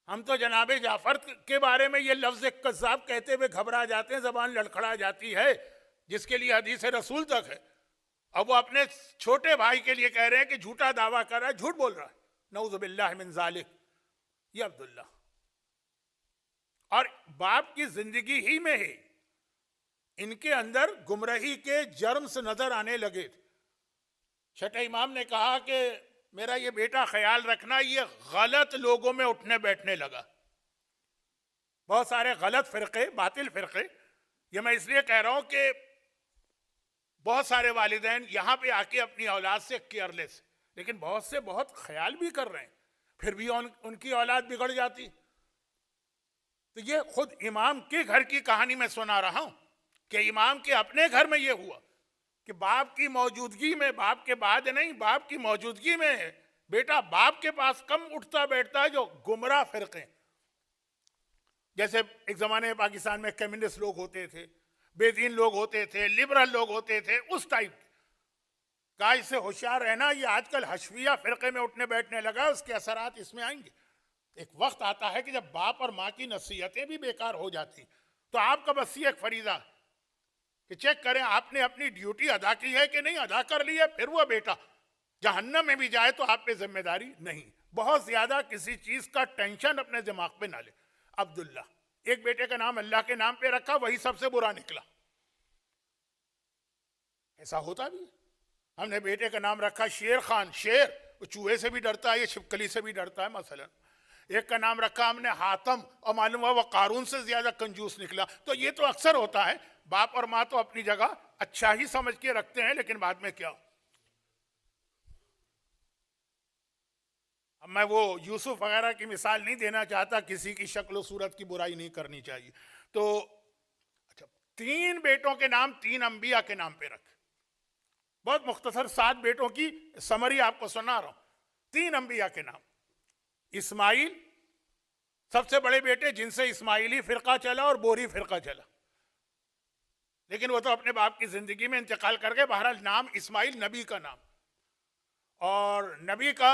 हम तो जनाबे जाफर के बारे में ये लफ्ज कज़्ज़ाब कहते हुए घबरा जाते हैं, जबान लड़खड़ा जाती है, जिसके लिए हदीस रसूल तक है। अब वो अपने छोटे भाई के लिए कह रहे हैं कि झूठा दावा कर रहा है, झूठ बोल रहा है, नऊजुबिल्लाह मिन ज़ालिक। ये अब्दुल्ला, और बाप की जिंदगी ही में ही इनके अंदर गुमराही के जर्म्स नजर आने लगे थे। छठे इमाम ने कहा कि मेरा ये बेटा ख्याल रखना, ये गलत लोगों में उठने बैठने लगा, बहुत सारे गलत फिरके, बातिल फिरके। ये मैं इसलिए कह रहा हूं कि बहुत सारे वालिदैन यहां पे आके अपनी औलाद से केयरलेस, लेकिन बहुत से बहुत ख्याल भी कर रहे हैं, फिर भी उनकी औलाद बिगड़ जाती। तो ये खुद इमाम के घर की कहानी मैं सुना रहा हूं कि इमाम के अपने घर में ये हुआ कि बाप की मौजूदगी में, बाप के बाद नहीं, बाप की मौजूदगी में बेटा बाप के पास कम उठता बैठता है, जो गुमराह फिरके, जैसे एक जमाने में पाकिस्तान में कम्युनिस्ट लोग होते थे, बेदीन लोग होते थे, लिबरल लोग होते थे, उस टाइप का। इससे होशियार रहना, ये आजकल हशविया फिरके में उठने बैठने लगा, उसके असरात इसमें आएंगे। एक वक्त आता है कि जब बाप और माँ की नसीहतें भी बेकार हो जाती, तो आपका बस ये एक फरीजा कि चेक करें आपने अपनी ड्यूटी अदा की है कि नहीं। अदा कर ली है, फिर वो बेटा जहन्नम में भी जाए तो आप पे जिम्मेदारी नहीं। बहुत ज्यादा किसी चीज का टेंशन अपने दिमाग पे ना ले। अब्दुल्ला, एक बेटे का नाम अल्लाह के नाम पे रखा, वही सबसे बुरा निकला। ऐसा होता भी। हमने बेटे का नाम रखा शेर खान, शेर, वो चूहे से भी डरता है, ये छिपकली से भी डरता है मसलन। एक का नाम रखा हमने हातम, और मालूम हुआ वो कारून से ज्यादा कंजूस निकला। तो ये तो अक्सर होता है, बाप और माँ तो अपनी जगह अच्छा ही समझ के रखते हैं, लेकिन बाद में क्या। अब मैं वो यूसुफ वगैरह की मिसाल नहीं देना चाहता, किसी की शक्ल सूरत की बुराई नहीं करनी चाहिए। तो अच्छा, 3 बेटों के नाम 3 अंबिया के नाम पे रखे। बहुत मुख्तसर 7 बेटों की समरी आपको सुना रहा हूं। 3 अंबिया के नाम। इस्माइल सबसे बड़े बेटे, जिनसे इस्माइली फिरका चला और बोरी फिरका चला, लेकिन वो तो अपने बाप की जिंदगी में इंतकाल कर गए। बहरहाल नाम इस्माइल नबी का नाम, और नबी का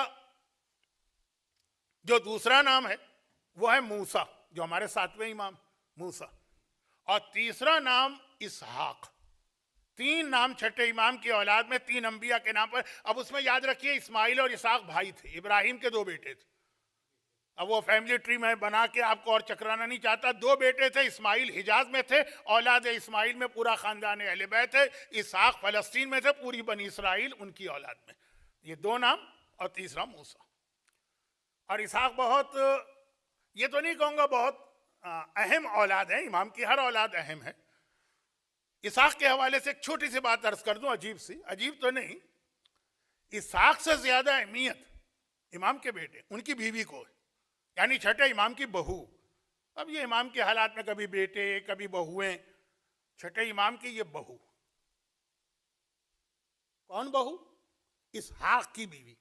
जो दूसरा नाम है वो है मूसा, जो हमारे 7वें इमाम मूसा, और तीसरा नाम इसहाक। 3 नाम छठे इमाम की औलाद में 3 अंबिया के नाम पर। अब उसमें याद रखिए इस्माइल और इसहाक भाई थे, इब्राहिम के 2 बेटे थे। अब वो फैमिली ट्री में बना के आपको और चकराना नहीं चाहता। 2 बेटे थे, इस्माइल हिजाज में थे, औलाद इस्माइल में पूरा खानदान अहले बैत है। इसहाक फलस्तीन में थे, पूरी बनी इसराइल उनकी औलाद में। ये 2 नाम, और तीसरा मूसा। और इसहाक बहुत, ये तो नहीं कहूंगा बहुत अहम औलाद है, इमाम की हर औलाद अहम है। इसहाक के हवाले से एक छोटी सी बात अर्ज कर दूं, अजीब सी, अजीब तो नहीं। इसहाक से ज्यादा अहमियत इमाम के बेटे, उनकी बीवी को है, यानी छठे इमाम की बहू। अब ये इमाम के हालात में कभी बेटे कभी बहुएं, छठे इमाम की ये बहू। कौन बहू? इसहाक की बीवी।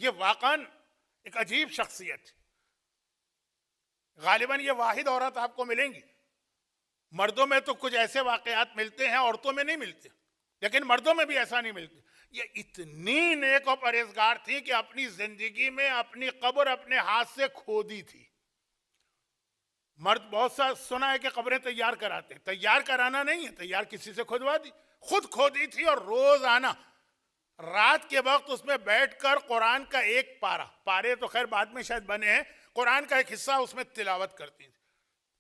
ये वाकन एक अजीब शख्सियत। गालिबन ये वाहिद औरत आपको मिलेंगी। मर्दों में तो कुछ ऐसे वाकयात मिलते हैं, औरतों में नहीं मिलते, लेकिन मर्दों में भी ऐसा नहीं मिलते। ये इतनी नेक और परहेजगार थी कि अपनी जिंदगी में अपनी कब्र अपने हाथ से खोदी थी। मर्द बहुत सा सुना है कि कब्रें तैयार कराते, तैयार कराना नहीं है, तैयार किसी से खुदवा दी, खुद खोदी थी। और रोजाना रात के वक्त उसमें बैठकर कुरान का एक पारा, पारे तो खैर बाद में शायद बने हैं, कुरान का एक हिस्सा उसमें तिलावत करती थी,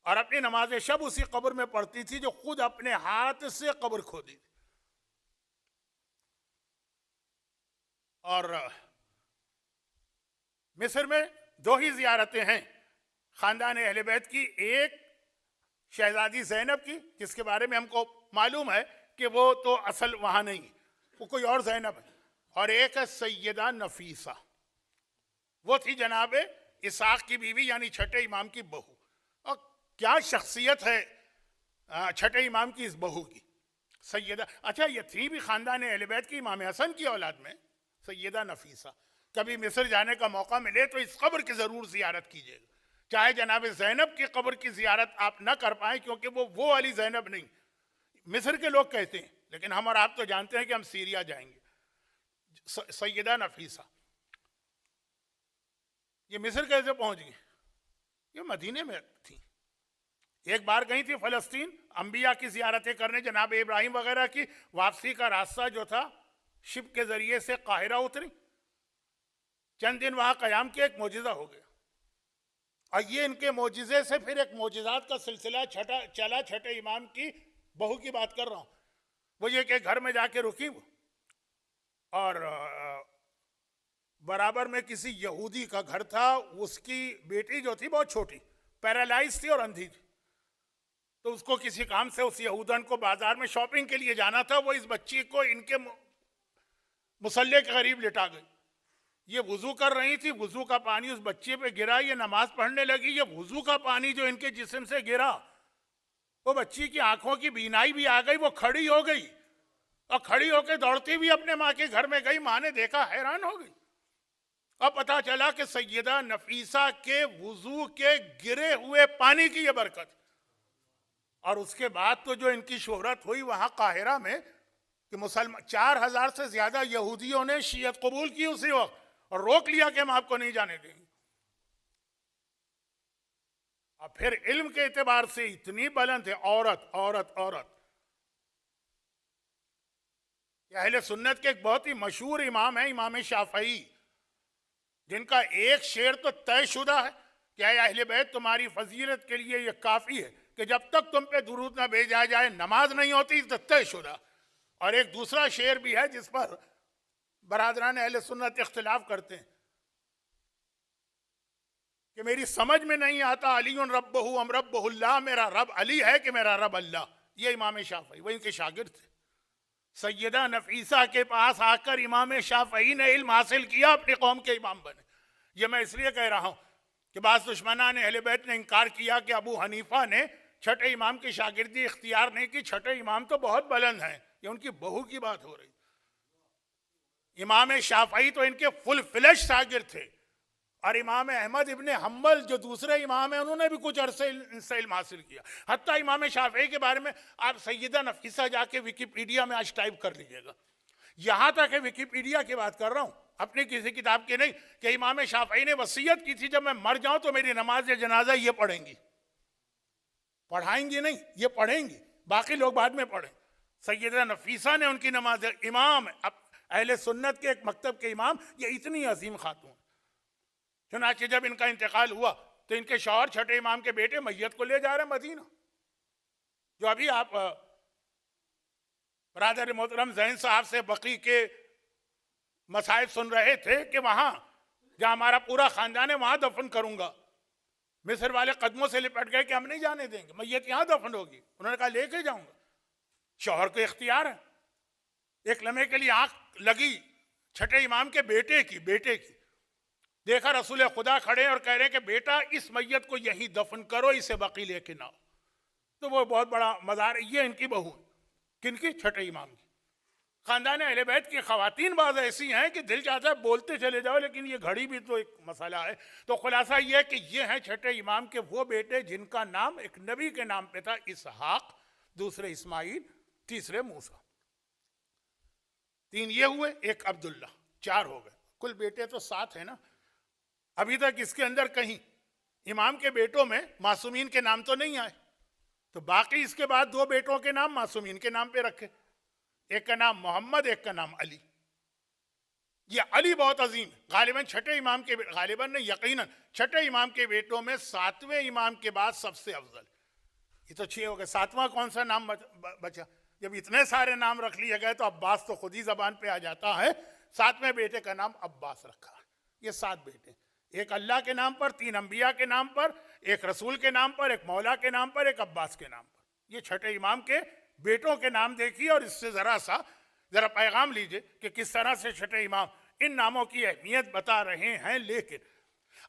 और अपनी नमाज शब उसी कब्र में पढ़ती थी जो खुद अपने हाथ से कब्र खोदी थी। और मिस्र में 2 ही जियारतें हैं खानदान अहले बैत की। एक शहजादी ज़ैनब की, जिसके बारे में हमको मालूम है कि वो तो असल वहां नहीं, वो कोई और ज़ैनब है। और एक है सैयदा नफीसा, वो थी जनाब इसहाक की बीवी, यानी छठे इमाम की बहू। और क्या शख्सियत है छठे इमाम की इस बहू की, सैयदा। अच्छा, ये थी भी खानदान अहले बैत की, इमाम हसन की औलाद में सैयदा नफीसा। कभी मिस्र जाने का मौका मिले तो इस कब्र की जरूर जियारत कीजिएगा, चाहे जनाब ज़ैनब की कब्र की जियारत आप ना कर पाए, क्योंकि वो वाली ज़ैनब नहीं। मिस्र के लोग कहते हैं, लेकिन हम और आप तो जानते हैं कि हम सीरिया जाएंगे। सैयदा नफीसा ये मिस्र कैसे पहुंच गई? ये मदीने में थी, एक बार गई थी फलस्तीन अंबिया की जियारतें करने, जनाब इब्राहिम वगैरह की। वापसी का रास्ता जो था शिप के जरिए से काहिरा उतरी, चंद दिन वहां कयाम के, एक मोजिजा हो गया। और ये इनके मोजिजे से फिर एक मोजिजात का सिलसिला चला। छठे इमाम की बहू की बात कर रहा हूं। वो ये कि घर में जाके रुकी, वो और बराबर में किसी यहूदी का घर था, उसकी बेटी जो थी बहुत छोटी, पैरालाइज थी और अंधी थी। तो उसको किसी काम से उस यहूदन को बाजार में शॉपिंग के लिए जाना था। वो इस बच्ची को इनके मुसल्ले के करीब लिटा गई। ये वुजू कर रही थी, वुजू का पानी उस बच्चे पे गिरा, ये नमाज पढ़ने लगी। ये वुजू का पानी जो इनके जिस्म से गिरा, वो बच्ची की आंखों की बीनाई भी आ गई। वो खड़ी हो गई और खड़ी होकर दौड़ती हुई अपने माँ के घर में गई। माँ ने देखा, हैरान हो गई। अब पता चला कि सैयदा नफीसा के वुजू के गिरे हुए पानी की ये बरकत। और उसके बाद तो जो इनकी शोहरत हुई वहां काहिरा में कि मुसलमान 4000 से ज्यादा यहूदियों ने शियत कबूल की उसी वक्त और रोक लिया कि हम आपको नहीं जाने देंगे। और फिर इल्म के एतबार से इतनी बुलंद है औरत औरत औरत। अहले सुन्नत के एक बहुत ही मशहूर इमाम है इमाम शाफई, जिनका एक शेर तो तयशुदा है कि अहले बैत तुम्हारी फजीलत के लिए यह काफी है कि जब तक तुम पे दुरूद ना भेजा जाए नमाज नहीं होती, तो तयशुदा। और एक दूसरा शेर भी है जिस पर बरादरान अहले सुन्नत इख्तिलाफ करते हैं कि मेरी समझ में नहीं आता अली रब्बहु अम रब्बहुल्लाह, मेरा रब अली है कि मेरा रब अल्लाह। ये इमाम शाफई, वो इनके शागिर्द थे। सैयदा नफीसा के पास आकर इमाम शाफई ने इल्म हासिल किया, अपनी कौम के इमाम बने। ये मैं इसलिए कह रहा हूं कि बाज़ दुश्मना ने अहले बैत ने इनकार किया कि अबू हनीफा ने छठे इमाम की शागिर्दी इख्तियार नहीं की। छठे इमाम तो बहुत बुलंद हैं, ये उनकी बहू की बात हो रही। इमाम शाफई तो इनके फुल फ्लेश शागिर्द थे। और इमाम अहमद इब्ने हम्बल जो दूसरे इमाम हैं, उन्होंने भी कुछ अरसे इनसे इल्म हासिल किया। हत्ता इमाम शाफई के बारे में आप सैयदा नफीसा जाके विकिपीडिया में आज टाइप कर लीजिएगा। यहां तक है विकिपीडिया की बात कर रहा हूं, अपनी किसी किताब की नहीं, कि इमाम शाफई ने वसीयत की थी जब मैं मर जाऊं तो मेरी नमाज जनाजा ये पढ़ेंगी। पढ़ाएंगी नहीं, ये पढ़ेंगी, बाकी लोग बाद में पढ़ें। सैयदा नफीसा ने उनकी नमाज, इमाम अहले सुन्नत के एक मकतब के इमाम, ये इतनी अजीम खातून। चुनांचे जब इनका इंतकाल हुआ तो इनके शौहर छठे इमाम के बेटे मैयत को ले जा रहे मदीना। जो अभी आप बरादर मोहतरम जैन साहब से बकी के मसाइब सुन रहे थे कि वहां जहां हमारा पूरा खानदान है वहां दफन करूंगा, मिस्र वाले कदमों से लिपट गए कि हम नहीं जाने देंगे, मैयत यहां दफन होगी। उन्होंने कहा लेके जाऊंगा। शौहर को इख्तियार है। एक लम्हे के लिए आंख लगी छठे इमाम के बेटे की, देखा रसूल खुदा खड़े और कह रहे हैं कि बेटा इस मैयत को यहीं दफन करो, इसे बकी लेके ना। तो वो बहुत बड़ा मज़ार, ये इनकी बहू, किनकी? छठे इमाम की। खानदान अहले बैत की खवातीन बाज़ ऐसी हैं कि दिल चाहता है बोलते चले जाओ, लेकिन ये घड़ी भी तो एक मसला है। तो खुलासा ये है कि ये हैं छठे इमाम के वो बेटे जिनका नाम एक नबी के नाम पे था, इसहाक, दूसरे इस्माइल, तीसरे मूसा। 3 ये हुए, एक अब्दुल्ला, 4 हो गए। कुल बेटे तो 7 है ना। अभी तक इसके अंदर कहीं इमाम के बेटों में मासूमीन के नाम तो नहीं आए, तो बाकी इसके बाद 2 बेटों के नाम मासूमीन के नाम पे रखे। एक का नाम मोहम्मद, एक का नाम अली। ये अली बहुत अजीम है। गालिबन छठे इमाम के, गालिबन नहीं यकीनन छठे इमाम के बेटों में 7वें इमाम के बाद सबसे अफजल। ये तो 6 हो गए, 7वां कौन सा नाम बचा? जब इतने सारे नाम रख लिए गए तो अब्बास तो खुद ही जबान पे आ जाता है। 7वें बेटे का नाम अब्बास रखा। ये 7 बेटे, एक अल्लाह के नाम पर, 3 अंबिया के नाम पर, एक रसूल के नाम पर, एक मौला के नाम पर, एक अब्बास के नाम पर। ये छठे इमाम के बेटों के नाम देखिए और इससे जरा पैगाम लीजिए कि किस तरह से छठे इमाम इन नामों की अहमियत बता रहे हैं। लेकिन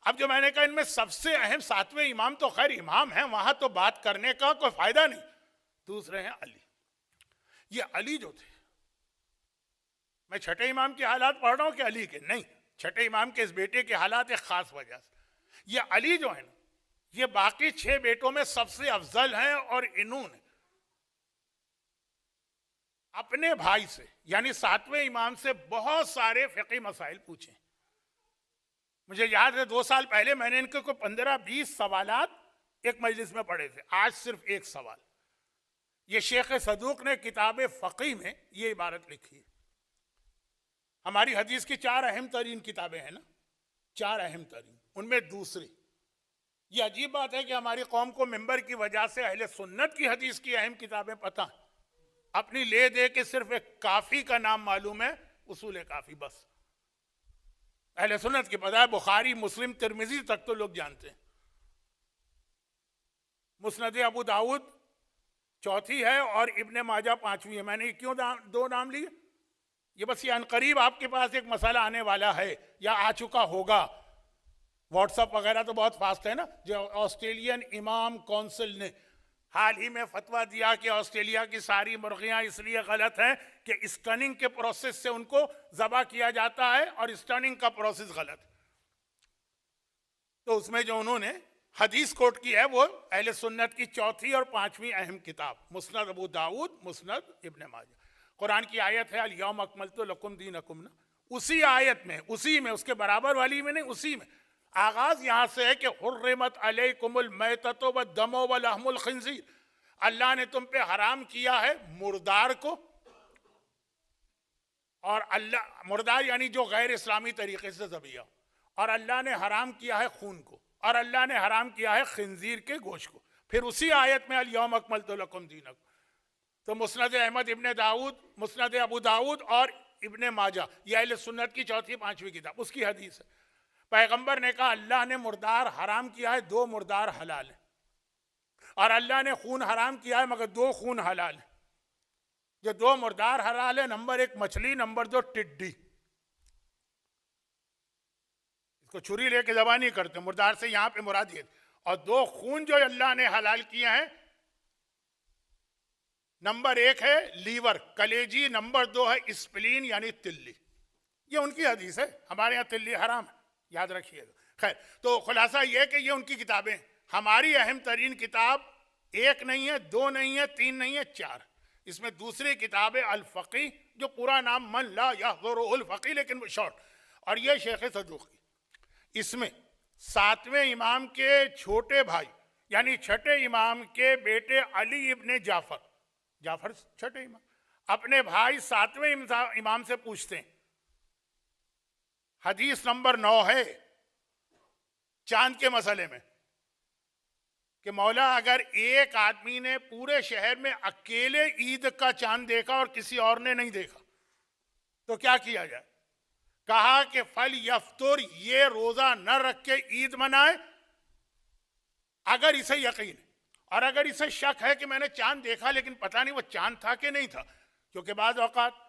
अब जो मैंने कहा इनमें सबसे अहम 7वें इमाम तो खैर इमाम हैं, वहां तो बात करने का कोई फायदा नहीं। दूसरे हैं अली। ये अली जो थे, मैं छठे इमाम के हालात पढ़ रहा हूं कि अली के नहीं, छठे इमाम के इस बेटे के हालात एक खास वजह से। ये अली जो है ना, ये बाकी 6 बेटों में सबसे अफजल हैं और इन्होंने अपने भाई से यानी 7वें इमाम से बहुत सारे फिक़ही मसाइल पूछे। मुझे याद है 2 साल पहले मैंने इनके को 15-20 सवालात एक मजलिस में पढ़े थे। आज सिर्फ एक सवाल। ये शेख सदूक ने किताब फ़क़ी में ये इबारत लिखी है। हमारी हदीस की 4 अहम तरीन किताबें हैं ना, 4 अहम तरीन, उनमें दूसरी। ये अजीब बात है कि हमारी कौम को मिंबर की वजह से अहले सुन्नत की हदीस की अहम किताबें पता है, अपनी ले दे के सिर्फ एक काफ़ी का नाम मालूम है, उसूल काफ़ी बस। अहले सुन्नत की पता है, बुखारी मुस्लिम तिरमिजी तक तो लोग जानते हैं। मुस्नद अबू दाऊद चौथी है और इब्ने माजा पांचवी है। मैंने क्यों दो नाम लिए? ये बस ये अनकरीब आपके पास एक मसाला आने वाला है या आ चुका होगा। व्हाट्सएप वगैरह तो बहुत फास्ट है ना। जो ऑस्ट्रेलियन इमाम काउंसिल ने हाल ही में फतवा दिया कि ऑस्ट्रेलिया की सारी मुर्गियां इसलिए गलत हैं कि स्टनिंग के प्रोसेस से उनको ज़बा किया जाता है और स्टनिंग का प्रोसेस गलत। तो उसमें जो उन्होंने हदीस कोट की है वो अहले सुन्नत की चौथी और पांचवी अहम किताब मुस्नद अबू दाऊद, मुस्नद इब्ने माजा। कुरान की आयत है अल यौम अकमलतु लकुम दीनकुम ना, उसी आयत में, उसी में, उसके बराबर वाली में नहीं, उसी में आगाज यहां से है कि हुर्रिमत अलैकुमुल मैततु वद्दमु वलहमुल खिंजीर, अल्लाह ने तुम पे हराम किया है मुर्दार को, और अल्लाह मुर्दार यानी जो गैर इस्लामी तरीके से ज़बिया, और अल्लाह ने हराम किया है खून को, और अल्लाह ने हराम किया है खिंजीर के गोश्त को। फिर उसी आयत में अल यौम अकमलतु लकुम दीनकुम। तो मुस्नद अहमद इब्ने दाऊद, मुस्नद अबू दाऊद और इब्ने माजा, ये अहले सुन्नत की चौथी पांचवी किताब। उसकी हदीस है, पैगंबर ने कहा अल्लाह ने मुर्दार हराम किया है, दो मुर्दार हलाल है, और अल्लाह ने खून हराम किया है मगर दो खून हलाल है। जो दो मुर्दार हलाल है, नंबर एक मछली, नंबर दो टिड्डी। इसको छुरी लेके ज़बा नहीं करते, मुर्दार से यहां पे मुराद ये। और दो खून जो अल्लाह ने हलाल किए हैं, नंबर एक है लीवर, कलेजी, नंबर दो है स्प्लीन यानी तिल्ली। ये उनकी हदीस है, हमारे यहाँ तिल्ली हराम है, याद रखिएगा। खैर, तो खुलासा ये कि ये उनकी किताबें। हमारी अहम तरीन किताब एक नहीं है, दो नहीं है, तीन नहीं है, चार। इसमें दूसरी किताब है अल फ़क़ी, जो पूरा नाम मन ला यहज़ुरुहुल फ़क़ी, लेकिन शॉर्ट, और ये शेख सदूक़ी। इसमें सातवें इमाम के छोटे भाई यानी छठे इमाम के बेटे अली इब्ने जाफर, जाफर छठे इमाम, अपने भाई सातवें इमाम से पूछते हैं, हदीस नंबर 9 है चांद के मसले में, कि मौला अगर एक आदमी ने पूरे शहर में अकेले ईद का चांद देखा और किसी और ने नहीं देखा तो क्या किया जाए? कहा कि फल यफ्तुर, ये रोजा न रख के ईद मनाए अगर इसे यकीन है, और अगर इसे शक है कि मैंने चांद देखा लेकिन पता नहीं वो चांद था कि नहीं था, क्योंकि बाज़ औक़ात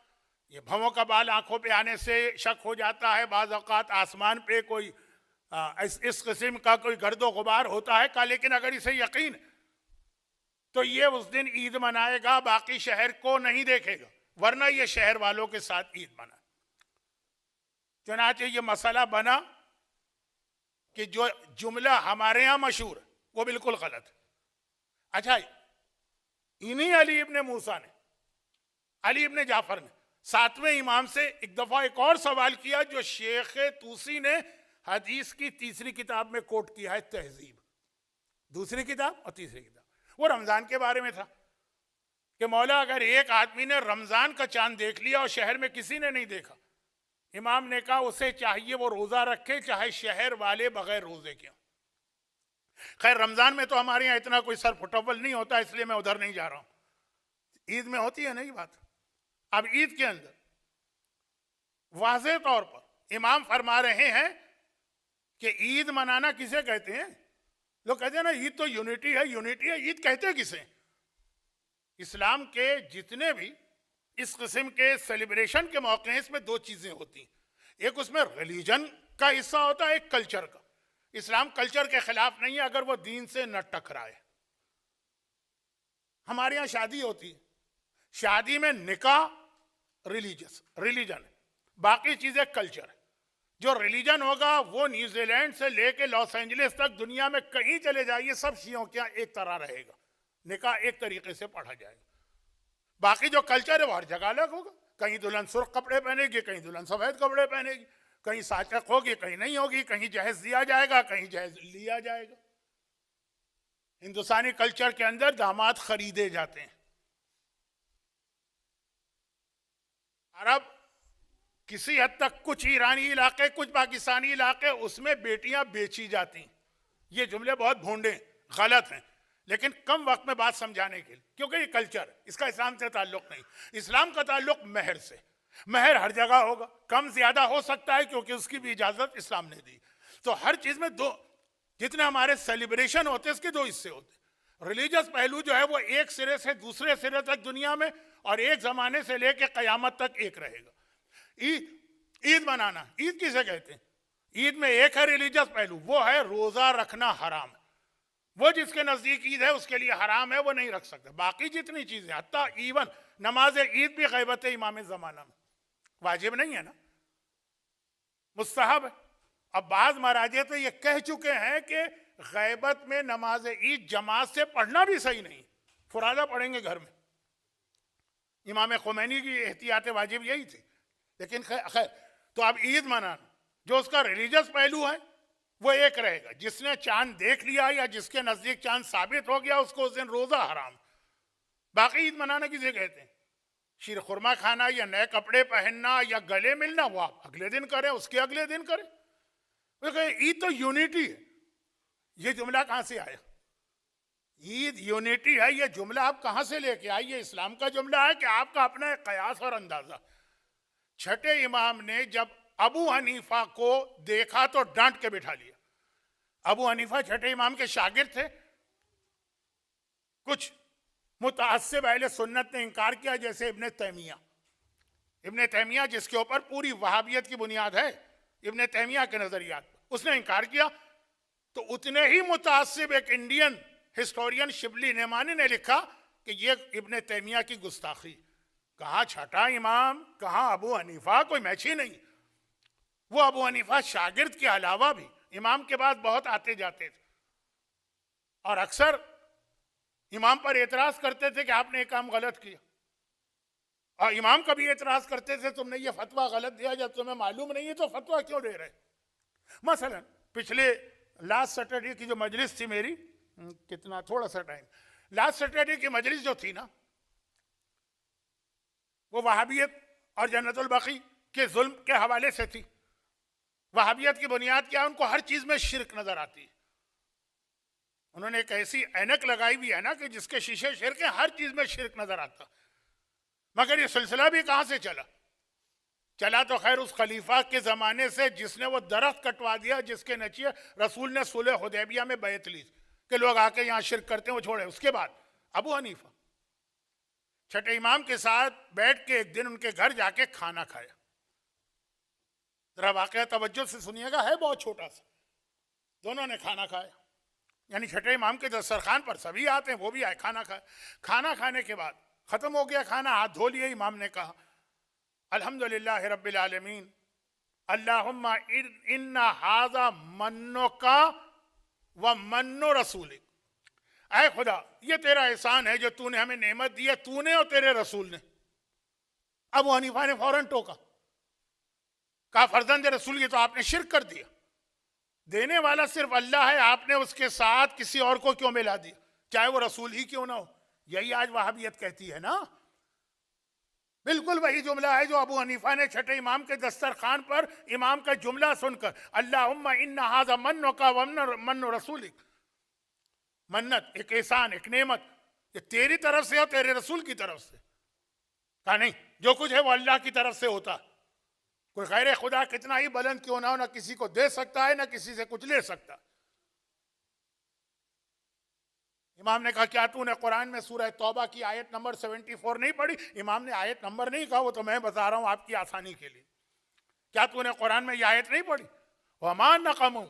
ये भंवों का बाल आंखों पे आने से शक हो जाता है, बाज़ औक़ात आसमान पे कोई इस किस्म का कोई गर्दो गुबार होता है का, लेकिन अगर इसे यकीन तो ये उस दिन ईद मनाएगा, बाकी शहर को नहीं देखेगा, वरना ये शहर वालों के साथ ईद मना। चुनांचे ये मसला बना कि जो जुमला हमारे यहाँ मशहूर है वो बिल्कुल गलत है। अच्छा, इन्हीं अली इब्ने मूसा ने, अली इब्ने जाफर ने सातवें इमाम से एक दफा एक और सवाल किया जो शेख तूसी ने हदीस की तीसरी किताब में कोट किया है, तहजीब, दूसरी किताब और तीसरी किताब। वो रमजान के बारे में था कि मौला अगर एक आदमी ने रमजान का चांद देख लिया और शहर में किसी ने नहीं देखा, इमाम ने कहा उसे चाहिए वो रोजा रखे चाहे शहर वाले बगैर रोजे के। खैर, रमजान में तो हमारे यहाँ इतना कोई सर फुटबल नहीं होता, इसलिए मैं उधर नहीं जा रहा हूं। ईद में होती है नहीं बात। अब ईद के अंदर वाज़ेह तौर पर इमाम फरमा रहे हैं कि ईद मनाना किसे कहते हैं? लोग कहते हैं ना ईद तो यूनिटी है, यूनिटी है, ईद कहते किसे? इस्लाम के जितने भी इस किस्म के सेलिब्रेशन के मौके हैं, इसमें दो चीजें होती हैं, एक उसमें रिलीजन का हिस्सा होता है, एक कल्चर का। इस्लाम कल्चर के खिलाफ नहीं है अगर वो दीन से न टकराए। हमारे यहाँ शादी होती है, शादी में निकाह रिलीजन है, बाकी चीजें कल्चर है। जो रिलीजन होगा वो न्यूजीलैंड से लेके लॉस एंजलिस तक दुनिया में कहीं चले जाइए, सब शियों के यहाँ एक तरह रहेगा, निकाह एक तरीके से पढ़ा जाएगा। बाकी जो कल्चर है वो हर जगह अलग होगा, कहीं दुल्हन सुर्ख कपड़े पहनेगी, कहीं दुल्हन सफेद कपड़े पहनेगी, कहीं साचक होगी, कहीं नहीं होगी, कहीं जहेज दिया जाएगा, कहीं जहेज लिया जाएगा। हिंदुस्तानी कल्चर के अंदर दामाद खरीदे जाते हैं। अरब किसी हद तक, कुछ ईरानी इलाके, कुछ पाकिस्तानी इलाके, उसमें बेटियां बेची जाती। ये जुमले बहुत भोंडे गलत हैं, लेकिन कम वक्त में बात समझाने के लिए, क्योंकि ये कल्चर, इसका इस्लाम से ताल्लुक नहीं। इस्लाम का ताल्लुक महर से, महर हर जगह होगा, कम ज्यादा हो सकता है क्योंकि उसकी भी इजाजत इस्लाम ने दी। तो हर चीज में दो, जितने हमारे सेलिब्रेशन होते हैं इसके दो हिस्से होते हैं। रिलीजियस पहलू जो है वो एक सिरे से दूसरे सिरे तक दुनिया में और एक जमाने से लेकर कयामत तक एक रहेगा। ईद मनाना, ईद किसे कहते हैं? ईद में एक है रिलीजियस पहलू, वो है रोजा रखना हराम। वो जिसके नजदीक ईद है उसके लिए हराम है, वो नहीं रख सकते। बाकी जितनी चीजें, हत्ता इवन नमाज ईद भी गैबत इमाम जमाना में वाजिब नहीं है ना, मुस्तहब है। अब बाज महाराजे तो ये कह चुके हैं कि गैबत में नमाज ईद जमात से पढ़ना भी सही नहीं, फुरादा पढ़ेंगे घर में। इमाम खुमैनी की एहतियात वाजिब यही थी। लेकिन खैर, तो अब ईद मनाना जो उसका रिलीजियस पहलू है वो एक रहेगा। जिसने चांद देख लिया या जिसके नजदीक चांद साबित हो गया उसको उस दिन रोजा हराम। बाकी ईद मनाना किसे कहते हैं? शीर खुरमा खाना या नए कपड़े पहनना या गले मिलना, वो आप अगले दिन करें, उसके अगले दिन करें। ईद तो यूनिटी है। ये जुमला कहां से आया? ईद यूनिटी है, ये जुमला आप कहां से लेके आए? ये इस्लाम का जुमला है कि आपका अपना कयास और अंदाजा? छठे इमाम ने जब अबू हनीफा को देखा तो डांट के बिठा लिया। अबू हनीफा छठे इमाम के शागिर्द थे। कुछ मुतअस्सिब अहले सुन्नत ने इनकार किया, जैसे इब्ने तैमिया जिसके ऊपर पूरी वहाबियत की बुनियाद है, इब्ने तैमिया के नजरियात, उसने इनकार किया। तो उतने ही मुतअस्सिब एक इंडियन हिस्टोरियन शिबली नेमानी ने लिखा कि ये इब्ने तैमिया की गुस्ताखी। कहा छठा इमाम, कहा अबू हनीफा, कोई मैच ही नहीं। वो अबू हनीफा शागिर्द के अलावा भी इमाम के बाद बहुत आते जाते थे और अक्सर इमाम पर एतराज करते थे कि आपने एक काम गलत किया, और इमाम कभी एतराज करते थे तुमने ये फतवा गलत दिया, जब तुम्हें मालूम नहीं है तो फतवा क्यों दे रहे? मसलन पिछले लास्ट सैटरडे की जो मजलिस थी मेरी, कितना थोड़ा सा टाइम, लास्ट सैटरडे की मजलिस जो थी ना, वो वहाबियत और जन्नतुल बकी के जुल्म के हवाले से थी। वहाबियत की बुनियाद क्या है? उनको हर चीज में शिरक नजर आती है। उन्होंने एक ऐसी ऐनक लगाई हुई है ना कि जिसके शीशे शिरक है, हर चीज में शिरक नजर आता। मगर ये सिलसिला भी कहां से चला तो खैर उस खलीफा के जमाने से जिसने वो दरख्त कटवा दिया जिसके नीचे रसूल ने सुलह हुदैबिया में बैत ली कि लोग आके यहाँ शिरक करते हैं, वो छोड़े। उसके बाद अबू हनीफा छठे इमाम के साथ बैठ के एक दिन उनके घर जाके खाना खाया। जरा वाकया तवज्जो से सुनिएगा, है बहुत छोटा सा। दोनों ने खाना खाया, यानी छठे इमाम के दस्तरखान पर सभी आते हैं, वो भी आए, खाना खाया। खाना खाने के बाद खत्म हो गया खाना, हाथ धो लिए। इमाम ने कहा अल्हम्दुलिल्लाह रब्बिल आलमीन, अल्लाहुम्मा इन्ना हाज़ा मन्नुका व मन्नु रसूलिक। ऐ खुदा, ये तेरा एहसान है जो तूने हमें नेमत दी है, तूने और तेरे रसूल ने। अबू हनीफा ने फौरन टोका, कहा फर्जंद रसूल, ये तो आपने शिर्क कर दिया। देने वाला सिर्फ अल्लाह है, आपने उसके साथ किसी और को क्यों मिला दिया, चाहे वो रसूल ही क्यों ना हो। यही आज वहाबियत कहती है ना। बिल्कुल वही जुमला है जो अबू हनीफा ने छठे इमाम के दस्तरखान पर इमाम का जुमला सुनकर, अल्लाहुम्मा इन्ना हाज़ा मन्नुका व मन्नु रसूलिक, मन्नत एक एहसान एक नेमत, ये तेरी तरफ से और तेरे रसूल की तरफ से। कहा नहीं, जो कुछ है वो अल्लाह की तरफ से होता। कोई गैर खुदा कितना ही बुलंद क्यों ना हो, ना किसी को दे सकता है ना किसी से कुछ ले सकता। इमाम ने कहा क्या तूने कुरान में सूरह तौबा की आयत नंबर 74 नहीं पढ़ी? इमाम ने आयत नंबर नहीं कहा, वो तो मैं बता रहा हूं आपकी आसानी के लिए। क्या तूने कुरान में ये आयत नहीं पढ़ी? वमा नक़मू